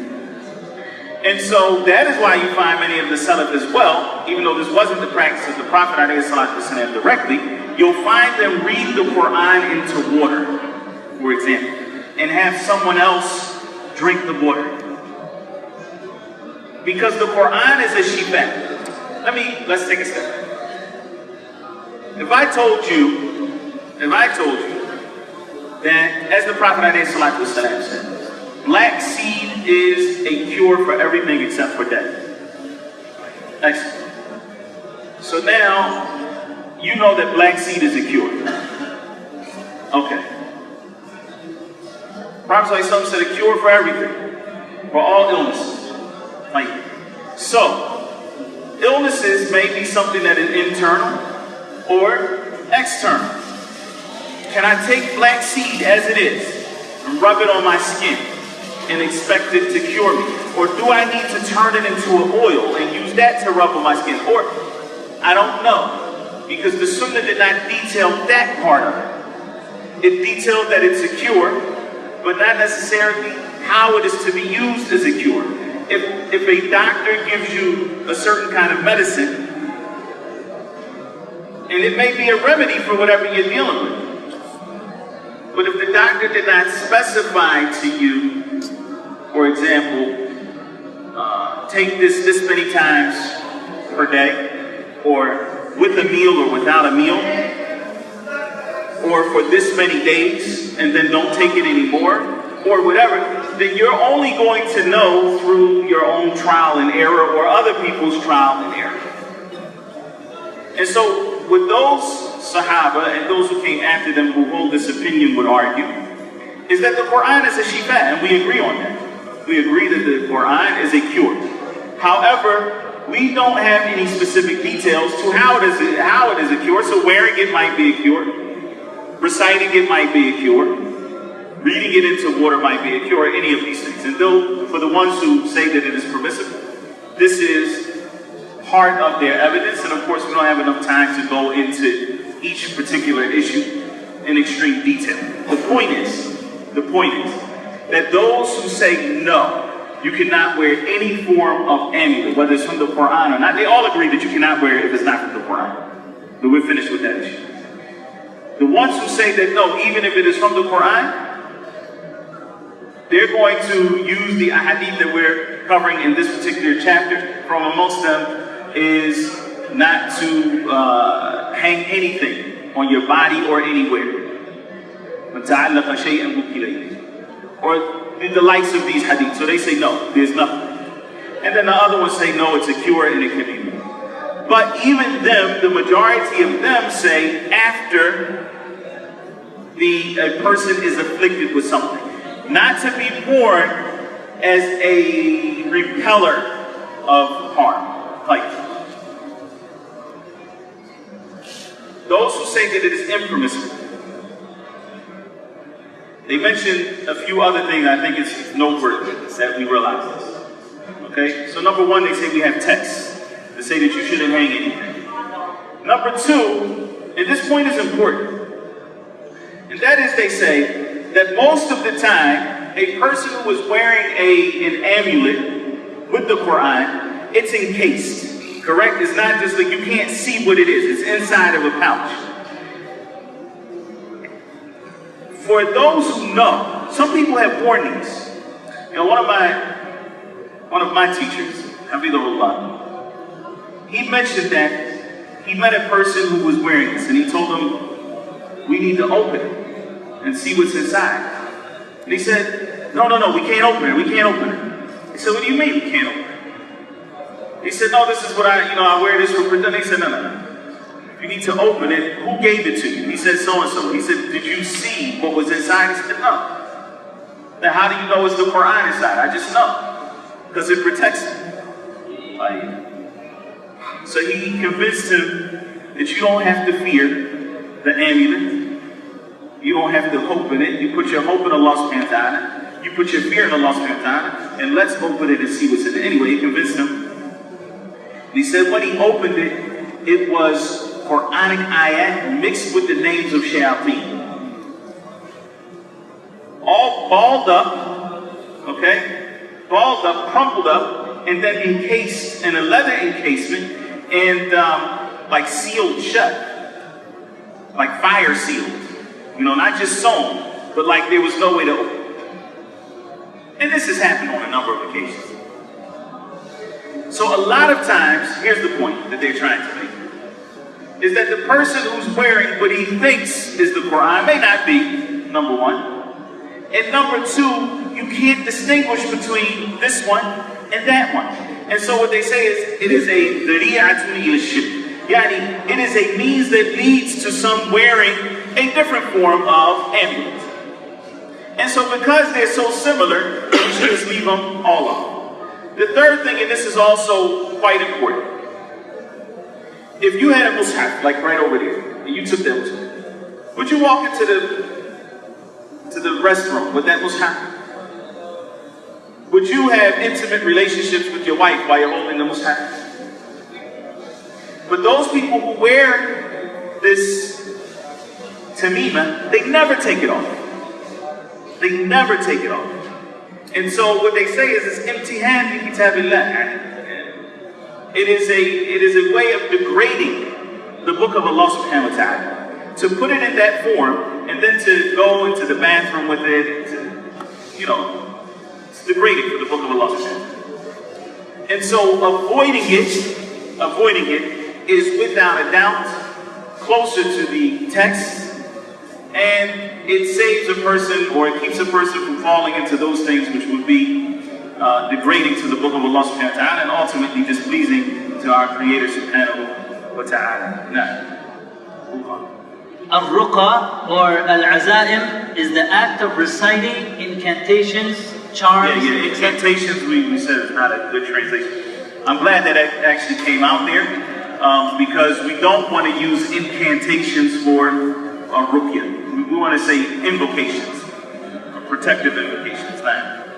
And so that is why you find many of the Salaf as well, even though this wasn't the practice of the Prophet ﷺ directly, you'll find them read the Quran into water, for example, and have someone else drink the water. Because the Quran is a shifa. Let's take a step. If I told you that, as the Prophet ﷺ said, black seed is a cure for everything except for death. Excellent. So now, you know that black seed is a cure. Okay. Prophet ﷺ said a cure for everything. For all illnesses. Like, so, illnesses may be something that is internal or external. Can I take black seed as it is and rub it on my skin and expect it to cure me? Or do I need to turn it into an oil and use that to rub on my skin? Or, I don't know, because the Sunnah did not detail that part of it. It detailed that it's a cure, but not necessarily how it is to be used as a cure. If a doctor gives you a certain kind of medicine, and it may be a remedy for whatever you're dealing with, but if the doctor did not specify to you, for example, take this many times per day, or with a meal or without a meal, or for this many days, and then don't take it anymore, or whatever, then you're only going to know through your own trial and error or other people's trial and error. And so, with those Sahaba and those who came after them who hold this opinion would argue, is that the Quran is a shifa, and we agree on that. We agree that the Quran is a cure. However, we don't have any specific details to how it is a cure. So wearing it might be a cure, reciting it might be a cure, reading it into water might be a cure, any of these things. And though for the ones who say that it is permissible, this is part of their evidence, and of course we don't have enough time to go into each particular issue in extreme detail. The point is that those who say no, you cannot wear any form of amulet, whether it's from the Quran or not, they all agree that you cannot wear it if it's not from the Quran. But we're finished with that issue. The ones who say that no, even if it is from the Quran, they're going to use the ahadith that we're covering in this particular chapter. From amongst them is not to hang anything on your body or anywhere. Or the likes of these hadith. So they say no, there's nothing. And then the other ones say no, it's a cure and it can be moved. But even them, the majority of them say after a person is afflicted with something. Not to be worn as a repeller of harm. Like, those who say that it is impermissible, they mention a few other things. I think it's noteworthy that we realize this. Okay? So number one, they say we have texts that say that you shouldn't hang anything. Number two, and this point is important, and that is they say that most of the time, a person who is wearing an amulet with the Quran, it's encased, correct? It's not just like you can't see what it is. It's inside of a pouch. For those who know, some people have worn these. You know, one of my teachers, Hafidhullah, he mentioned that he met a person who was wearing this, and he told him, we need to open it and see what's inside. And he said, no, we can't open it, we can't open it. He said, what do you mean we can't open it? He said, no, this is what I wear this for pretend. He said, no. You need to open it. Who gave it to you? He said, so-and-so. He said, did you see what was inside? He said, no. Then how do you know it's the Quran inside? I just know. Because it protects me. So he convinced him that you don't have to fear the amulet. You don't have to hope in it. You put your hope in Allah subhanahu wa ta'ala. You put your fear in Allah subhanahu wa ta'ala. And let's open it and see what's in it. Anyway, he convinced him. And he said when he opened it, it was Quranic ayat mixed with the names of shayateen. All balled up, okay? Balled up, crumpled up, and then encased in a leather encasement and like sealed shut. Like fire sealed. You know, not just sewn, but like there was no way to open it. And this has happened on a number of occasions. So a lot of times, here's the point that they're trying to make, is that the person who's wearing what he thinks is the Quran may not be, number one. And number two, you can't distinguish between this one and that one. And so what they say is, it is a dhari'atun ila shirk. Yani, it is a means that leads to some wearing a different form of amulet. And so because they're so similar, you should just leave them all off. The third thing, and this is also quite important. If you had a mushaf, like right over there, and you took that mushaf, would you walk into the restroom with that mushaf? Would you have intimate relationships with your wife while you're holding the mushaf? But those people who wear this tamima, they never take it off. They never take it off. And so what they say is it's imtihan bi kitabillah. It is a way of degrading the book of Allah subhanahu wa ta'ala. To put it in that form and then to go into the bathroom with it, it's degrading for the book of Allah subhanahu wa ta'ala. And so avoiding it is without a doubt closer to the text, and it saves a person, or it keeps a person from falling into those things which would be degrading to the book of Allah subhanahu wa ta'ala, and ultimately displeasing to our Creator subhanahu wa ta'ala. Ar-Ruqa or al-Azaim is the act of reciting incantations, charms. Yeah, incantations we said is not a good translation. I'm glad that it actually came out there, because we don't want to use incantations for ruqya. We want to say invocations, protective invocations.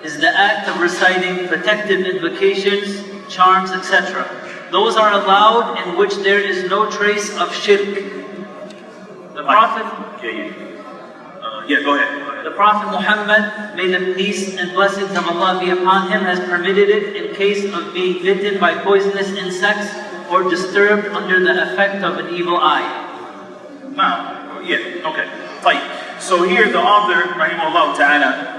Is the act of reciting protective invocations, charms, etc. Those are allowed in which there is no trace of shirk. The Prophet, go ahead. The Prophet Muhammad, may the peace and blessings of Allah be upon him, has permitted it in case of being bitten by poisonous insects or disturbed under the effect of an evil eye. So here the author, rahimahullah ta'ala,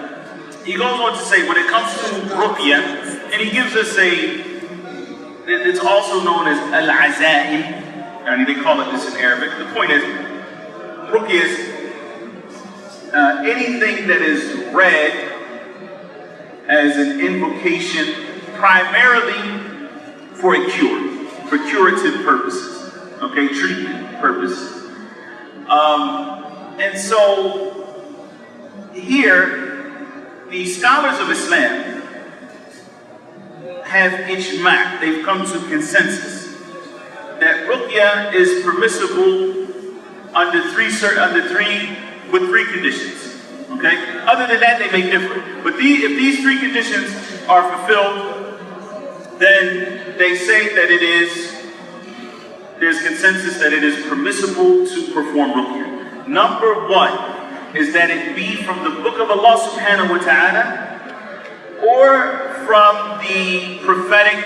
he goes on to say, when it comes to ruqya, and he gives us it's also known as al-azaim, and they call it this in Arabic. The point is, ruqya is anything that is read as an invocation primarily for a cure, for curative purposes, treatment purposes. And so here, the scholars of Islam have ijma', they've come to consensus that ruqya is permissible with three conditions. Other than that, they may differ. But if these three conditions are fulfilled, then they say that there's consensus that it is permissible to perform ruqya. Number one is that it be from the book of Allah subhanahu wa ta'ala or from the prophetic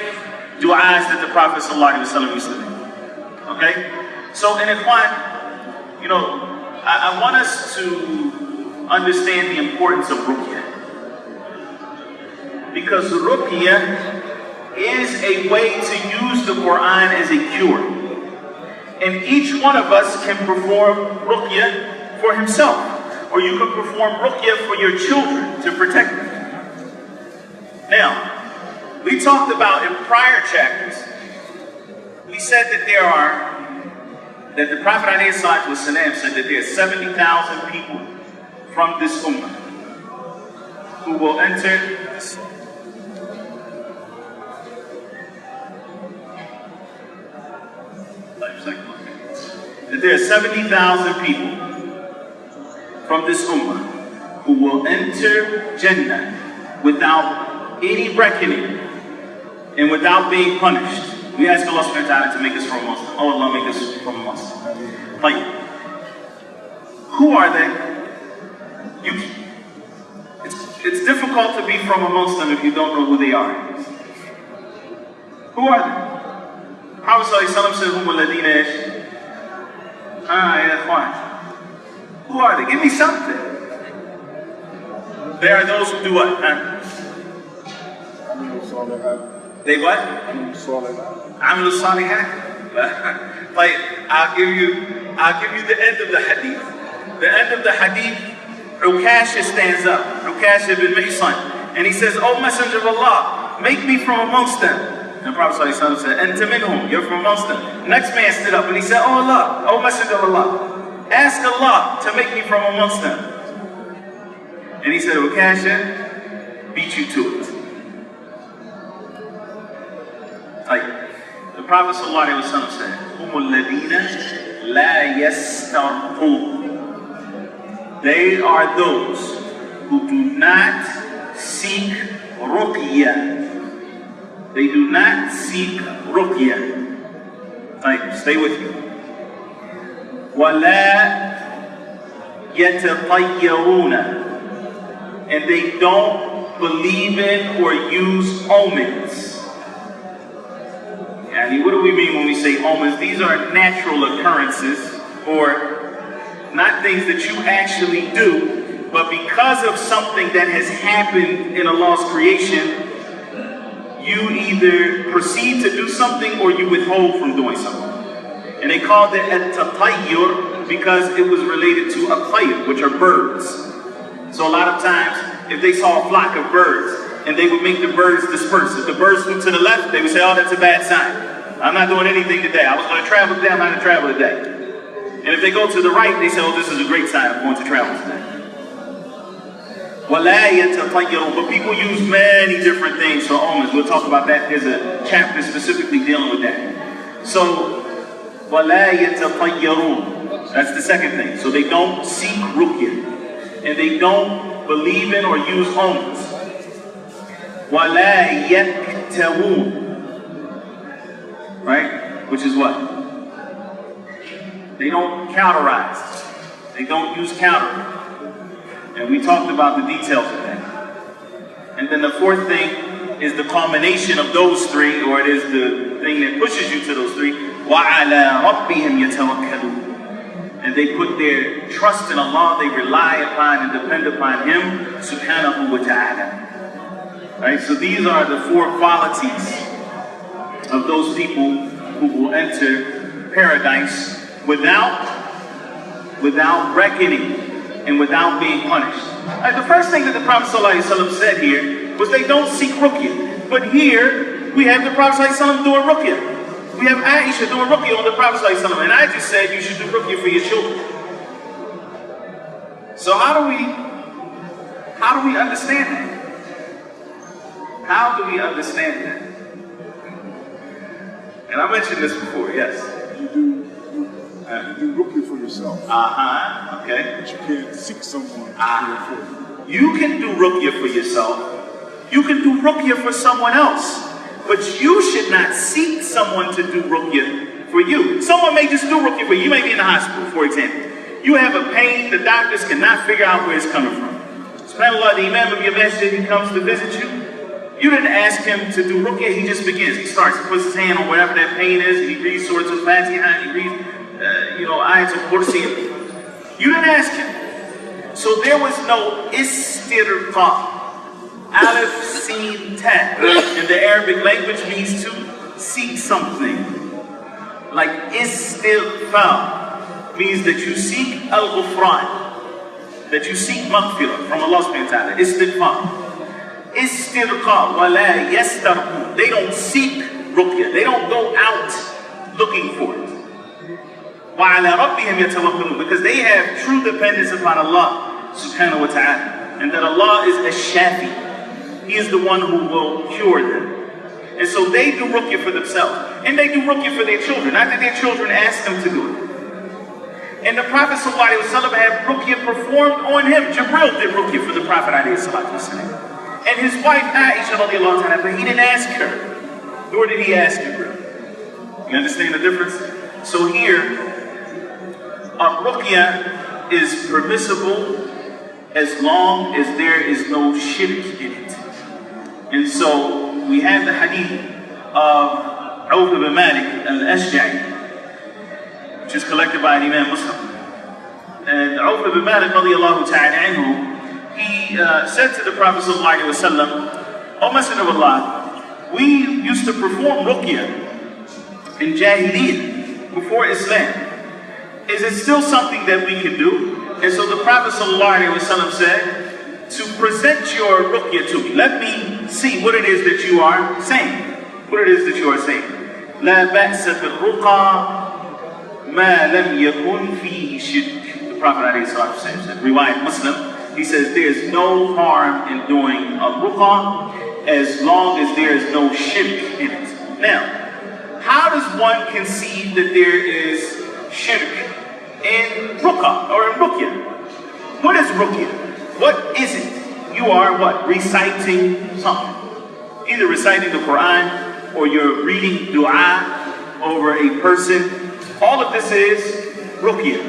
du'as that the Prophet sallallahu alaihi wasallam used to do. So in Ikhwan, I want us to understand the importance of ruqya. Because ruqya is a way to use the Quran as a cure. And each one of us can perform ruqya for himself. Or you can perform ruqya for your children to protect them. Now, we talked about in prior chapters, we said that that the Prophet ﷺ said that there are 70,000 people from this ummah who will enter that there are 70,000 people from this ummah who will enter Jannah without any reckoning and without being punished. We ask Allah subhanahu wa ta'ala to make us from amongst them. Oh Allah, make us from amongst them. Who are they? It's difficult to be from amongst them if you don't know who they are. Who are they? Prophet ﷺ said, who are they? Give me something. They are those who do what? They what? Amil Salihat. I'll give you the end of the hadith. The end of the hadith, Ukasha stands up, Ukasha ibn Mihsan, and he says, "O Messenger of Allah, make me from amongst them." And the Prophet ﷺ said, "Anta minhum, you're from amongst them." The next man stood up and he said, "Oh Allah, O Messenger of Allah, ask Allah to make me from amongst them." And he said, Ukasha beat you to it. Like, the Prophet ﷺ said, هُمُ الَّذِينَ لَا يَسْتَرْقُونَ. They are those who do not seek ruqya. They do not seek ruqya. Like, stay with me. وَلَا يَتَطَيَّرُونَ. And they don't believe in or use omens. And what do we mean when we say omens? These are natural occurrences, or not things that you actually do, but because of something that has happened in Allah's creation, you either proceed to do something or you withhold from doing something. And they called it at-Tayyur because it was related to at-Tayr, which are birds. So a lot of times, if they saw a flock of birds, and they would make the birds disperse. If the birds flew to the left, they would say, oh, that's a bad sign. I'm not doing anything today. I was going to travel today, I'm not going to travel today. And if they go to the right, they say, oh, this is a great sign, I'm going to travel today. وَلَا يَتَطَيَّرُونَ. But people use many different things for omens. We'll talk about that. There's a chapter specifically dealing with that. So, وَلَا يَتَطَيَّرُونَ. That's the second thing. So they don't seek ruqya. And they don't believe in or use omens. وَلَا يَكْتَوُونَ. Right? Which is what? They don't cauterize. They don't use counter. And we talked about the details of that. And then the fourth thing is the culmination of those three, or it is the thing that pushes you to those three. وَعَلَىٰ رَبِّهِمْ يَتَوَكَّلُونَ. And they put their trust in Allah, they rely upon and depend upon Him, subhanahu wa ta'ala. Right? So these are the four qualities of those people who will enter paradise without reckoning and without being punished. Right, the first thing that the Prophet ﷺ said here was they don't seek ruqya. But here we have the Prophet ﷺ doing ruqya. We have Aisha doing ruqya on the Prophet ﷺ. And I just said you should do ruqya for your children. So how do we understand that? How do we understand that? And I mentioned this before, yes. You do ruqya for yourself. Okay. But you can't seek someone to do it for you. You can do ruqya for yourself. You can do ruqya for someone else. But you should not seek someone to do ruqya for you. Someone may just do ruqya for you. You may be in the hospital, for example. You have a pain, the doctors cannot figure out where it's coming from. SubhanAllah, the imam of your masjid, he comes to visit you. You didn't ask him to do ruqya, he just begins. He starts, he puts his hand on wherever that pain is, and he reads Surah Al-Fatiha, he reads, Ayat al-Kursi. You didn't ask him. So there was no istirqa. Alif, Sin, Ta. In the Arabic language means to seek something. Like istighfar means that you seek al-ghufran, that you seek maghfirah from Allah subhanahu wa ta'ala. Istighfar. Istirqa wa la yastarqu. They don't seek ruqya. They don't go out looking for it. Wa ala rabbihim yatawakkalun. Because they have true dependence upon Allah subhanahu wa ta'ala. And that Allah is ash-shafi. He is the one who will cure them. And so they do ruqya for themselves. And they do ruqya for their children. Not that their children ask them to do it. And the Prophet ﷺ had ruqya performed on him. Jibril did ruqya for the Prophet ﷺ. And his wife Aisha radiallahu ta'ala, but he didn't ask her. Nor did he ask Jibril. You understand the difference? So here, ruqya is permissible as long as there is no shirk in it. And so we have the hadith of Auf ibn Malik al-Ashja'i, which is collected by Imam Muslim. And Auf ibn Malik radiallahu ta'ala anhu, he said to the Prophet sallallahu alaihi wasallam, O Messenger of Allah, we used to perform ruqya in Jahiliyyah, before Islam. Is it still something that we can do? And so the Prophet sallallahu alaihi wasallam said, to present your ruqya to me. Let me see what it is that you are saying. What it is that you are saying. لا بأس بالرقى ما لم يكن فيه شرك. The Prophet ﷺ said, riwayat Muslim, He says there's no harm in doing ar-Ruqa as long as there is no shirk in it. Now, how does one conceive that there is shirk in Ruqa or in Ruqya? What is Ruqya? What is it? You are what? Reciting something. Either reciting the Quran or you're reading dua over a person. All of this is Ruqya.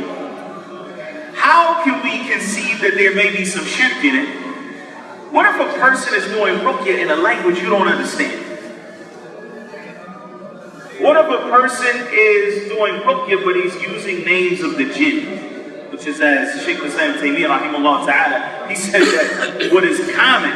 How can we conceive that there may be some shirk in it? What if a person is doing Ruqya in a language you don't understand? What if a person is doing Ruqya but he's using names of the jinn? Which is, as Shaykh Tahir rahimahullah ta'ala, he said that what is common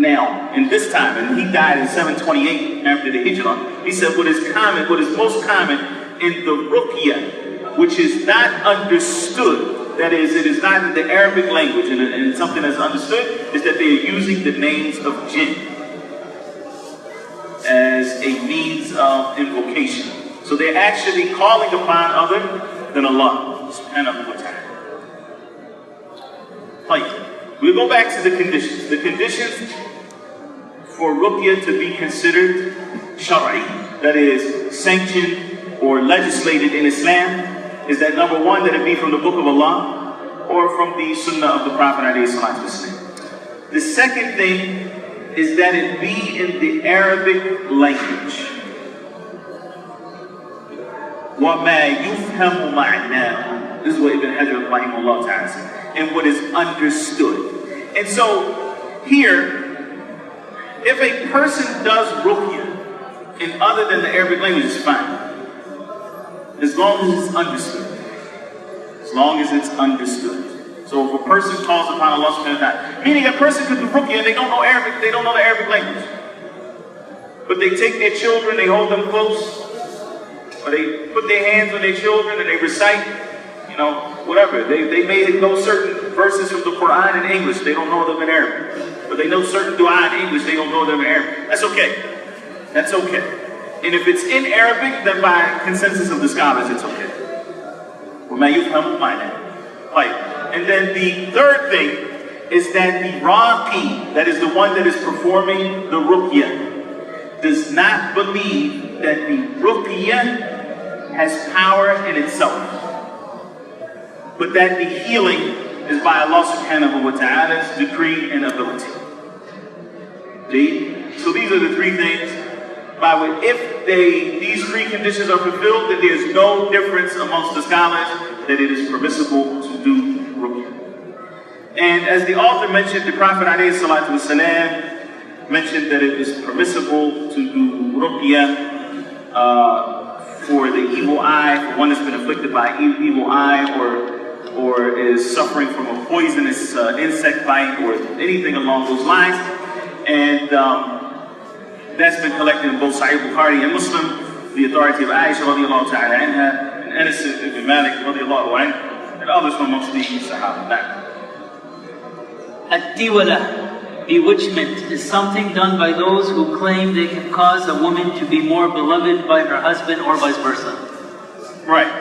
now in this time, and he died in 728 after the Hijrah, he said what is common, what is most common in the Ruqya, which is not understood, that is, it is not in the Arabic language and something that's understood, is that they are using the names of jinn as a means of invocation. So they're actually calling upon other than Allah subhanahu wa ta'ala. We'll go back to the conditions. The conditions for Ruqya to be considered Shar'i, that is sanctioned or legislated in Islam, is that number one, that it be from the Book of Allah or from the Sunnah of the Prophet ﷺ. The second thing is that it be in the Arabic language. وَمَا يُفْهَمُ مَعْنَاهُ. This is what Ibn Hajar rahimahullah ta'ala said. And what is understood. And so, here, if a person does Ruqya in other than the Arabic language, it's fine. As long as it's understood. As long as it's understood. So if a person calls upon Allah subhanahu wa ta'ala, meaning a person could do Ruqya and they don't know Arabic, they don't know the Arabic language. But they take their children, they hold them close, or they put their hands on their children and they recite, you know, whatever. They may know certain verses from the Quran in English, they don't know them in Arabic. But they know certain dua in English, they don't know them in Arabic. That's okay. That's okay. And if it's in Arabic, then by consensus of the scholars, it's okay. And then the third thing is that the Raqi, that is the one that is performing the Ruqya, does not believe that the Ruqya has power in itself, but that the healing is by Allah subhanahu wa ta'ala's decree and ability. So these are the three things by which, if these three conditions are fulfilled, then there's no difference amongst the scholars that it is permissible to do Ruqya. And as the author mentioned, the Prophet ﷺ mentioned that it is permissible to do Ruqya for the evil eye, for one that's been afflicted by evil eye, or is suffering from a poisonous insect bite, or anything along those lines. And that's been collected in both Sahih Bukhari and Muslim, the authority of Aisha radiallahu ta'ala anha, and Anas ibn Malik radiallahu anhu, and others from amongst the Sahaba. At-Tiwala, bewitchment, is something done by those who claim they can cause a woman to be more beloved by her husband or vice versa. Right.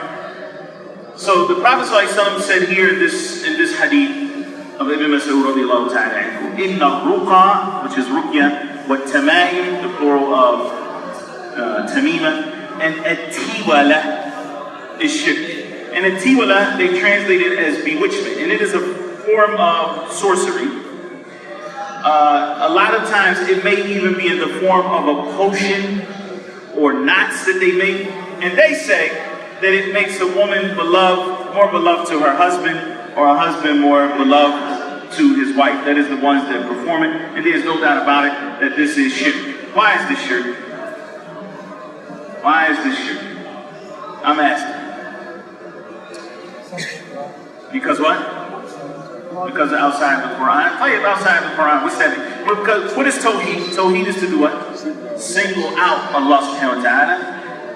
So the Prophet ﷺ said here in this hadith of Ibn Mas'ud radiallahu ta'ala anhu, Inna ar-Ruqa, which is Ruqya, wat-Tama'im, the plural of Tamima, and at-Tiwala is shirk. And at-Tiwala, they translate it as bewitchment, and it is a form of sorcery. A lot of times it may even be in the form of a potion or knots that they make, and they say that it makes a woman more beloved to her husband, or a husband more beloved to his wife. That is the ones that perform it, and there's no doubt about it that this is shirk. Why is this shirk? Why is this shirk? I'm asking. Because what? Because of outside of the Quran. Tell you outside of the Quran. What's that? Because what is Tawheed? Tawheed is to do what? Single out Allah subhanahu wa ta'ala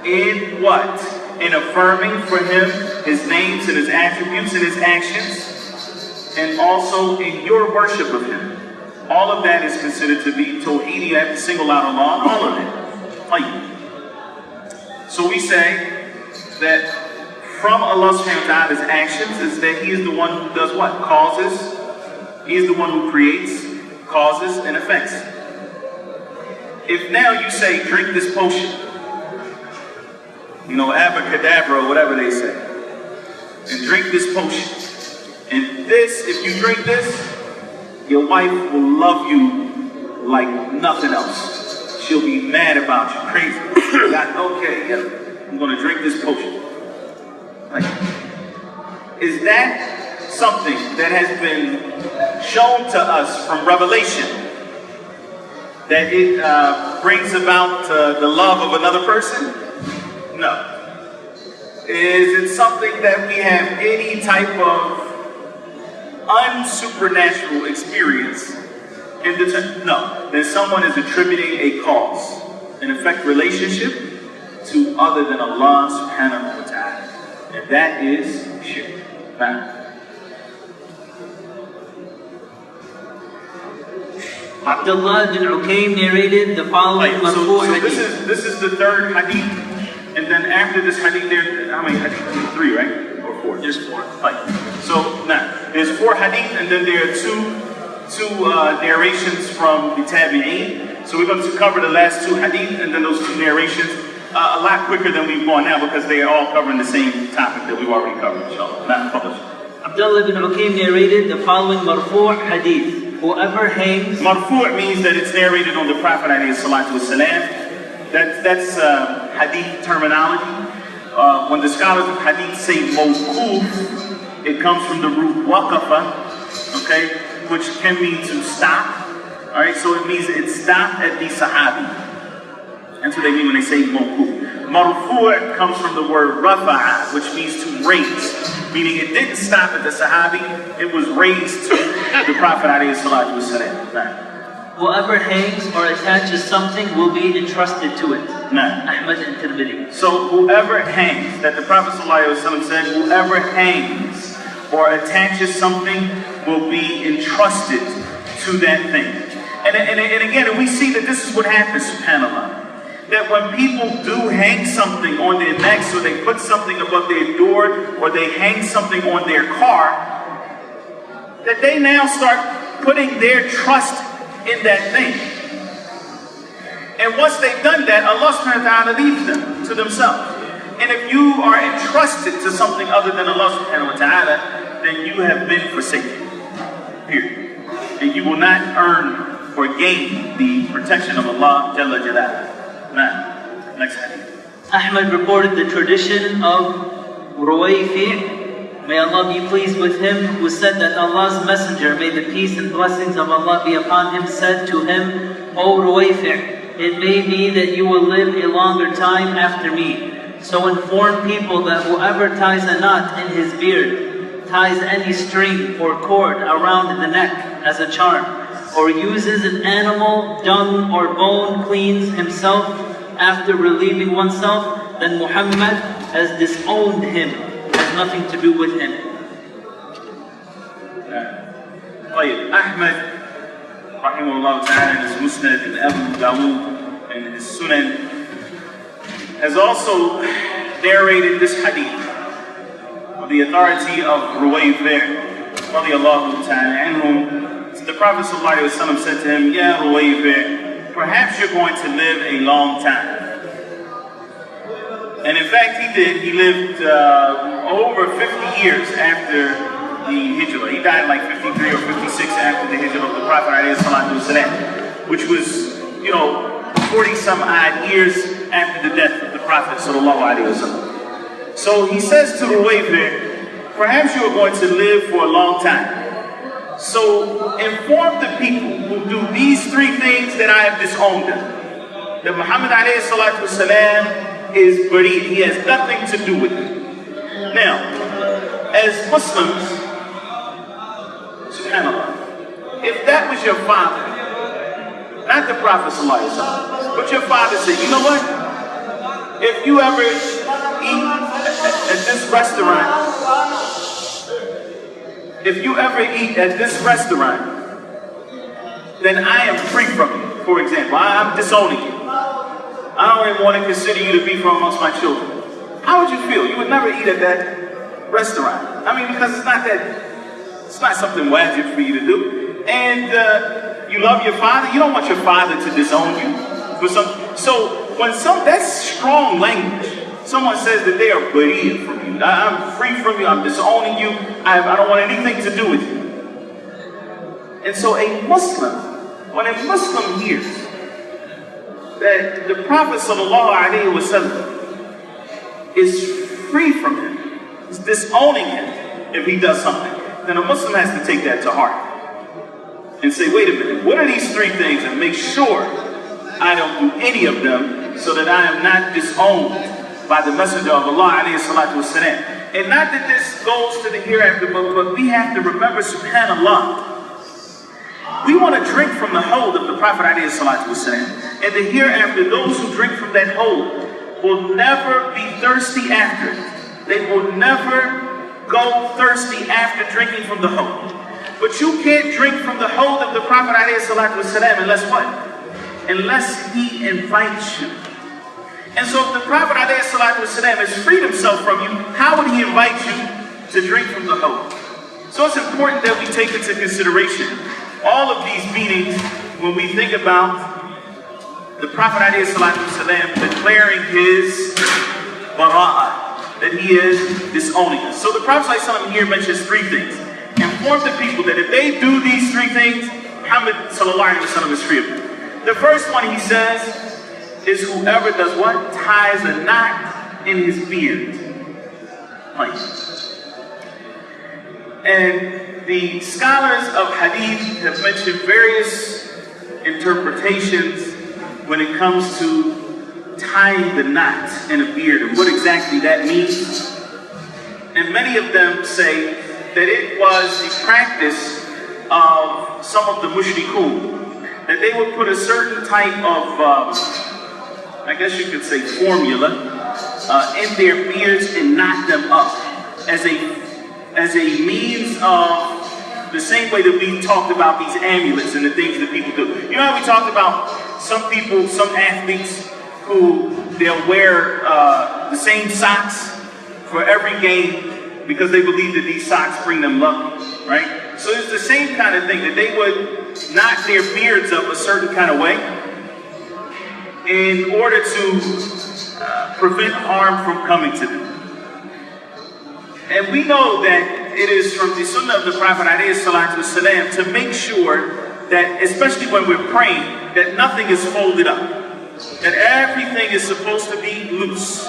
in what? In affirming for Him His names and His attributes and His actions, and also in your worship of Him. All of that is considered to be Tawheed. You have to single out Allah, all of it. So we say that from Allah subhanahu wa ta'ala's actions is that He is the one who does what? Causes He's the one who creates, causes, and effects. If now you say, drink this potion, you know, abracadabra or whatever they say, and drink this potion, and this, if you drink this, your wife will love you like nothing else. She'll be mad about you, crazy. Okay, yeah, I'm gonna drink this potion. Like, is that something that has been shown to us from revelation, that it brings about the love of another person? No. Is it something that we have any type of unsupernatural experience in the no. Then someone is attributing a cause, an effect relationship to other than Allah subhanahu wa ta'ala. And that is shirk. Now, Abdullah bin Uqaym narrated the following so hadith. this is the third hadith, and then after this hadith, there how many hadith? 3, right? Or 4? There's 4. Right. So now there's 4 hadith, and then there are two narrations from the Tabi'een. So we're going to cover the last 2 hadith, and then those 2 narrations a lot quicker than we've gone now, because they are all covering the same topic that we've already covered. Inshallah, not published. Abdullah bin Uqaym narrated the following marfu' hadith. Whoever hangs... Marfu' means that it's narrated on the Prophet ﷺ. That's hadith terminology. When the scholars of hadith say mawquf, it comes from the root waqafa, okay, which can mean to stop. All right, so it means it stopped at the sahabi. That's what they mean when they say mawquf. Marfu' comes from the word rafa'a, which means to raise. Meaning it didn't stop at the Sahabi, it was raised to the Prophet ﷺ. Whoever hangs or attaches something will be entrusted to it. Ahmad and Tirmidhi. So whoever hangs, that the Prophet ﷺ said, whoever hangs or attaches something will be entrusted to that thing. And again, we see that this is what happens, subhanAllah. That when people do hang something on their necks, or they put something above their door, or they hang something on their car, that they now start putting their trust in that thing. And once they've done that, Allah subhanahu wa ta'ala leaves them to themselves. And if you are entrusted to something other than Allah subhanahu wa ta'ala, then you have been forsaken. Period. And you will not earn or gain the protection of Allah Jalla Jalaluhu. Next hadith. Ahmad reported the tradition of Ruwayfi', may Allah be pleased with him, who said that Allah's Messenger, may the peace and blessings of Allah be upon him, said to him, O Ruwayfi', it may be that you will live a longer time after me. So inform people that whoever ties a knot in his beard, ties any string or cord around the neck as a charm, or uses an animal, dung or bone, cleans himself after relieving oneself, then Muhammad has disowned him, has nothing to do with him. Ahmad, rahimahullah ta'ala, in his Musnad, and Abu Dawood, and his Sunan, has also narrated this hadith of the authority of Ruwayfi' radiyallahu ta'ala anhum. The Prophet ﷺ said to him, Ya Ruwayfi', perhaps you're going to live a long time. And in fact, he did. He lived over 50 years after the Hijrah. He died like 53 or 56 after the Hijrah of the Prophet ﷺ, which was, 40 some odd years after the death of the Prophet ﷺ. So he says to Ruwayfi', perhaps you are going to live for a long time. So inform the people who do these 3 things that I have disowned them. That Muhammad ﷺ is bari, he has nothing to do with it. Now, as Muslims, subhanAllah, if that was your father, not the Prophet ﷺ, but your father said, you know what? If you ever eat at this restaurant, then I am free from you, for example. I'm disowning you. I don't even want to consider you to be from amongst my children. How would you feel? You would never eat at that restaurant. I mean, because it's not something wajib for you to do. And you love your father. You don't want your father to disown you. So when that's strong language. Someone says that they are bari from you. I'm free from you. I'm disowning you. I don't want anything to do with you. And so when a Muslim hears that the Prophet ﷺ is free from him, is disowning him if he does something, then a Muslim has to take that to heart and say, wait a minute, what are these three things? And make sure I don't do any of them so that I am not disowned by the Messenger of Allah ﷺ. And not that this goes to the hereafter, but we have to remember, subhanAllah, we want to drink from the hold of the Prophet ﷺ. And the hereafter, those who drink from that hold will never be thirsty after it. They will never go thirsty after drinking from the hold. But you can't drink from the hold of the Prophet ﷺ unless what? Unless he invites you. And so if the Prophet ﷺ has freed himself from you, how would he invite you to drink from the hold? So it's important that we take into consideration all of these meanings when we think about the Prophet ﷺ declaring his bara'ah, that he is disowning us. So the Prophet ﷺ here mentions three things. Inform the people that if they do these three things, Muhammad ﷺ is free of them. The first one he says is whoever does what? Ties a knot in his beard. And the scholars of hadith have mentioned various interpretations when it comes to tying the knot in a beard and what exactly that means. And many of them say that it was the practice of some of the mushrikun, that they would put a certain type of, I guess you could say, formula in their beards and knot them up as a means of the same way that we talked about these amulets and the things that people do. You know how we talked about some people, some athletes who they'll wear the same socks for every game because they believe that these socks bring them luck, right? So it's the same kind of thing, that they would knot their beards up a certain kind of way in order to prevent harm from coming to them. And we know that it is from the sunnah of the Prophet ﷺ to make sure that, especially when we're praying, that nothing is folded up, that everything is supposed to be loose,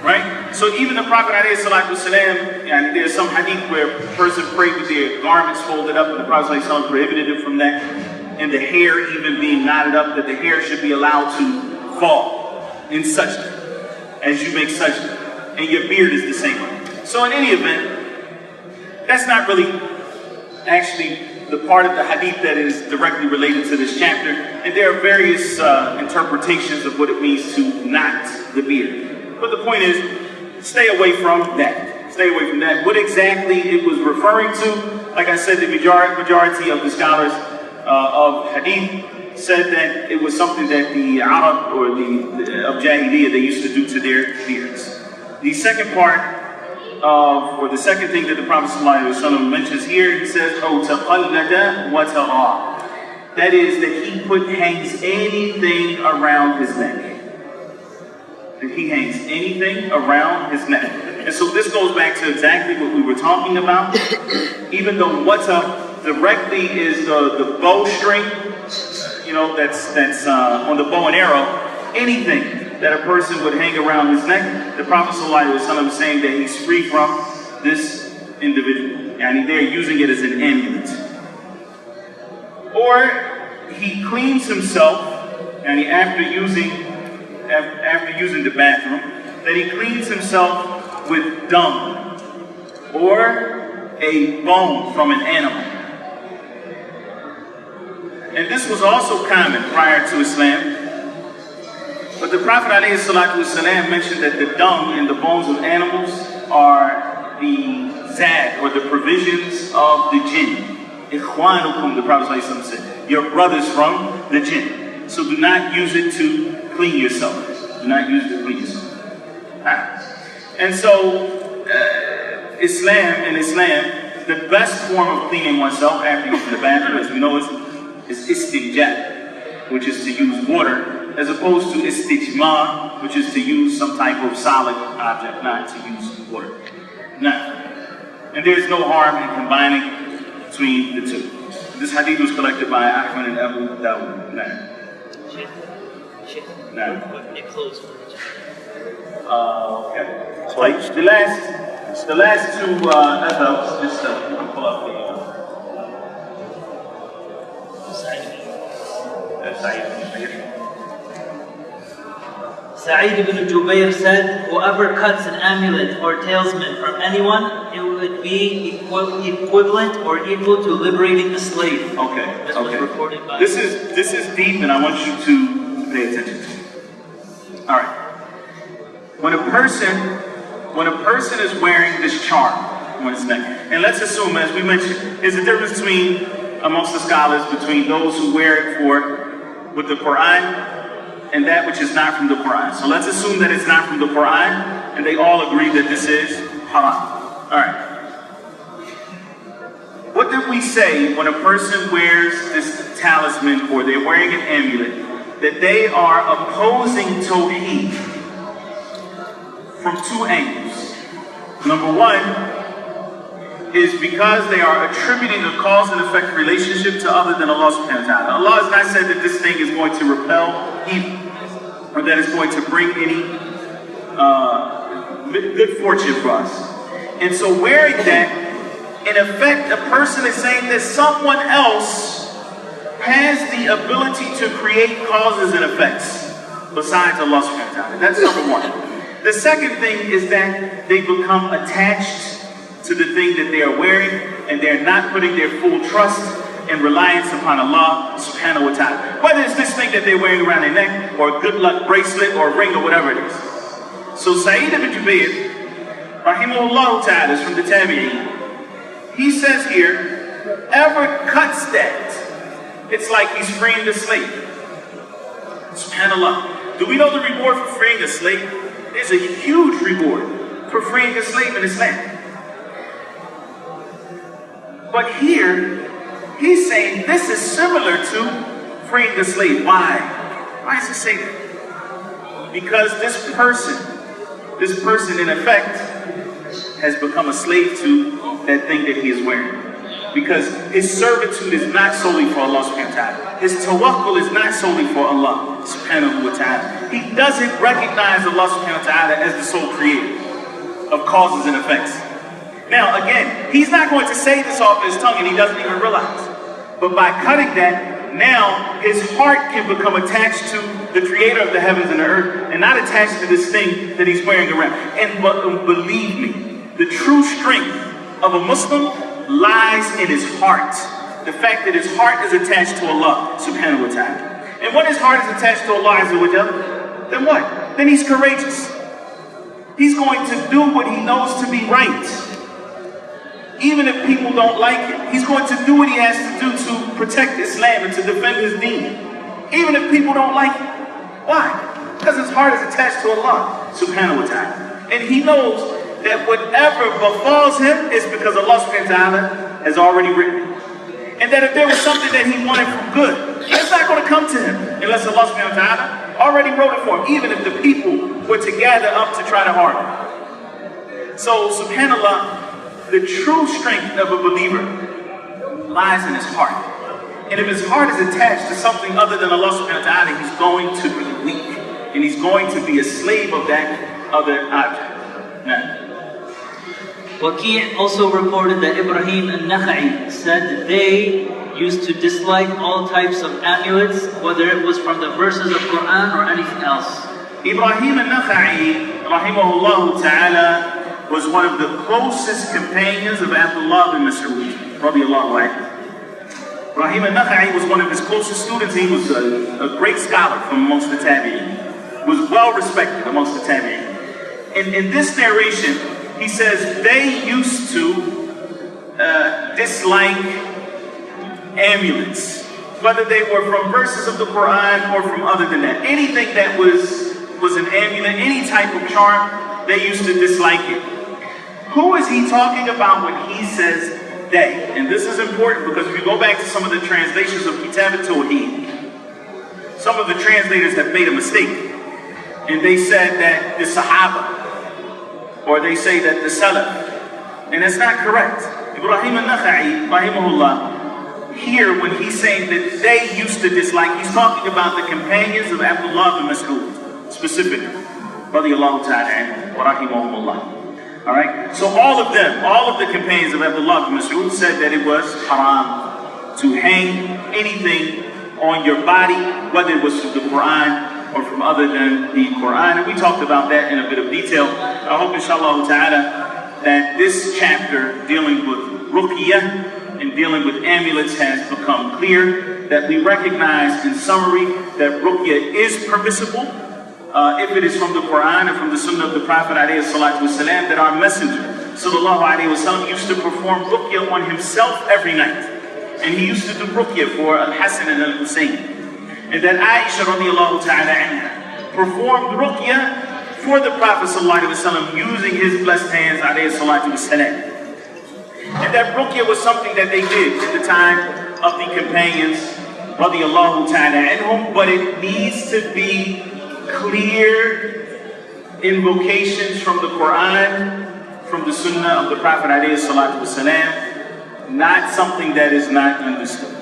right? So even the Prophet ﷺ, and there's some hadith where a person prayed with their garments folded up, and the Prophet ﷺ prohibited it from that, and the hair even being knotted up, that the hair should be allowed to fall in sajda, as you make sajda, and your beard is the same way. So in any event, that's not really actually the part of the hadith that is directly related to this chapter, and there are various interpretations of what it means to knot the beard. But the point is, stay away from that. Stay away from that. What exactly it was referring to, like I said, the majority of the scholars of hadith said that it was something that the Arab or of Jahiliyyah they used to do to their beards. The second part or the second thing that the Prophet ﷺ mentions here, he says, "Oh, taqallada wa tara." That is that he hangs anything around his neck. That he hangs anything around his neck. And so this goes back to exactly what we were talking about. Even though wata directly is the bowstring, you know, that's on the bow and arrow, anything that a person would hang around his neck, the Prophet ﷺ is saying that he's free from this individual. And they're using it as an amulet. Or he cleans himself, and after using the bathroom, that he cleans himself with dung or a bone from an animal. And this was also common prior to Islam. But the Prophet ﷺ mentioned that the dung and the bones of animals are the zad, or the provisions of the jinn. Ikhwanukum, the Prophet ﷺ said, your brothers from the jinn. So do not use it to clean yourself. Do not use it to clean yourself. And so, Islam, the best form of cleaning oneself after you go to the bathroom, as we know, is istinja, which is to use water, as opposed to istijma, which is to use some type of solid object, not to use water. Now, and there is no harm in combining between the two. This hadith was collected by Ahmad and Abu Dawud. Now, okay. So the last two adults, just pull up the Sa'id ibn Jubayr said, whoever cuts an amulet or talisman from anyone, it would be equivalent or equal to liberating a slave. Okay. This was reported by... This is deep, and I want you to pay attention to it. All right. When a person is wearing this charm on his neck, and let's assume, as we mentioned, there's a difference between, amongst the scholars, between those who wear it with the Quran and that which is not from the Quran. So let's assume that it's not from the Quran, and they all agree that this is haram. All right. What did we say when a person wears this talisman or they're wearing an amulet? That they are opposing Tawheed from two angles. Number one is because they are attributing a cause and effect relationship to other than Allah subhanahu wa ta'ala. Allah has not said that this thing is going to repel evil, or that it's going to bring any good fortune for us. And so wearing that, in effect, a person is saying that someone else has the ability to create causes and effects besides Allah subhanahu wa ta'ala. That's number one. The second thing is that they become attached to the thing that they are wearing, and they're not putting their full trust and reliance upon Allah subhanahu wa ta'ala. Whether it's this thing that they're wearing around their neck, or a good luck bracelet, or a ring, or whatever it is. So Sa'id ibn Jubayr, rahimahullah ta'ala, is from the Tabi'in. He says here, whoever cuts that, it's like he's freeing the slave. SubhanAllah. Do we know the reward for freeing a slave? There's a huge reward for freeing a slave in Islam. But here, he's saying this is similar to freeing the slave. Why? Why does he say that? Because this person in effect has become a slave to that thing that he is wearing. Because his servitude is not solely for Allah subhanahu wa ta'ala. His tawakkul is not solely for Allah subhanahu wa ta'ala. He doesn't recognize Allah subhanahu wa ta'ala as the sole creator of causes and effects. Now again, he's not going to say this off his tongue, and he doesn't even realize. But by cutting that, now his heart can become attached to the creator of the heavens and the earth, and not attached to this thing that he's wearing around. And believe me, the true strength of a Muslim lies in his heart. The fact that his heart is attached to Allah subhanahu wa ta'ala. And when his heart is attached to Allah azza wa jalla, then what? Then he's courageous. He's going to do what he knows to be right. Even if people don't like it, he's going to do what he has to do to protect Islam and to defend his deen. Even if people don't like it. Why? Because his heart is attached to Allah subhanahu wa ta'ala. And he knows that whatever befalls him is because Allah subhanahu wa ta'ala has already written it. And that if there was something that he wanted from good, it's not going to come to him unless Allah subhanahu wa ta'ala already wrote it for him, even if the people were to gather up to try to harm him. So subhanallah, the true strength of a believer lies in his heart. And if his heart is attached to something other than Allah subhanahu wa ta'ala, he's going to be weak. And he's going to be a slave of that other object. Now, Waqi' also reported that Ibrahim al-Nakha'i said that they used to dislike all types of amulets, whether it was from the verses of Quran or anything else. Ibrahim al-Nakha'i, rahimahullah ta'ala, was one of the closest companions of Abdullah bin Mas'ud, radiyallahu anhu. Ibrahim al-Nakha'i was one of his closest students. He was a great scholar from amongst the Tabi'in. Was well respected amongst the Tabi'in. In this narration, he says they used to dislike amulets, whether they were from verses of the Quran or from other than that. Anything that was an amulet, any type of charm, they used to dislike it. Who is he talking about when he says they. And this is important because if you go back to some of the translations of Kitab at-Tawheed, some of the translators have made a mistake. And they said that the Sahaba, or they say that the Salaf. And that's not correct. Ibrahim al-Nakha'i, rahimahullah, here when he's saying that they used to dislike, he's talking about the companions of Abdullah bin Mas'ud, specifically. Radiyallahu ta'ala wa rahimahumullah. Alright? So all of them, all of the companions of Abdullah bin Mas'ud said that it was haram to hang anything on your body, whether it was from the Quran or from other than the Quran. And we talked about that in a bit of detail. I hope inshallah ta'ala that this chapter dealing with ruqyah and dealing with amulets has become clear, that we recognize in summary that ruqyah is permissible if it is from the Quran and from the Sunnah of the Prophet ﷺ, that our Messenger ﷺ used to perform ruqyah on himself every night. And he used to do ruqyah for Al-Hasan and Al-Hussein. And that Aisha radiallahu ta'ala anha performed ruqyah for the Prophet ﷺ using his blessed hands ﷺ. And that ruqyah was something that they did at the time of the companions radiallahu ta'ala anhum, but it needs to be clear invocations from the Quran, from the Sunnah of the Prophet ﷺ, not something that is not understood.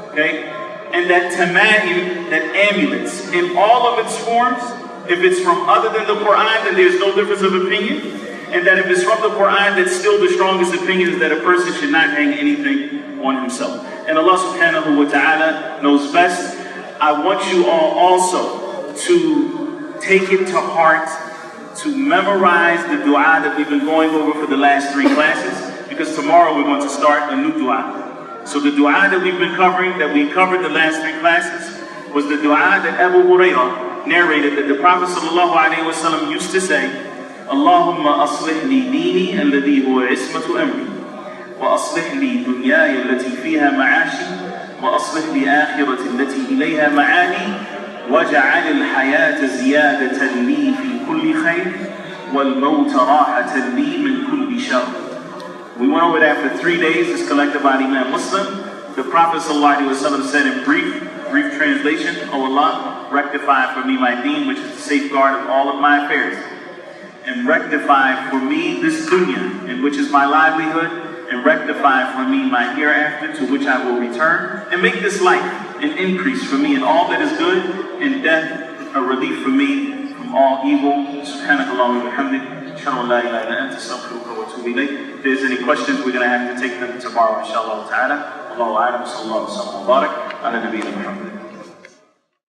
Okay? And that tama'im, that amulets, in all of its forms, if it's from other than the Quran, then there's no difference of opinion. And that if it's from the Quran, that's still the strongest opinion is that a person should not hang anything on himself. And Allah subhanahu wa ta'ala knows best. I want you all also to take it to heart, to memorize the dua that we've been going over for the last 3 classes, because tomorrow we're going to start a new dua. So the dua that we've been covering, that we covered the last 3 classes, was the dua that Abu Hurairah narrated that the Prophet ﷺ used to say, Allahumma aslih li dini alladhi huwa ismatu amri, wa aslih li dunyaya allati fiha ma'ashi, wa aslih li akhirati allati ilayha ma'ani, waj'al al-hayata ziyadatan li fi kulli khayr, wal mawta rahatan li min kulli shar. We went over that for 3 days. It's collected by Imam Muslim. The Prophet ﷺ said in brief translation, O Allah, rectify for me my deen, which is the safeguard of all of my affairs. And rectify for me this dunya, in which is my livelihood, and rectify for me my hereafter, to which I will return, and make this life an increase for me in all that is good, and death a relief for me from all evil. Subhanakallahumma wa bihamdik. If there's any questions, we're going to have to take them tomorrow, inshallah ta'ala. Allahu a'lam, sallallahu alaihi wa sallam, wa barak, ala nabiyyina Muhammad.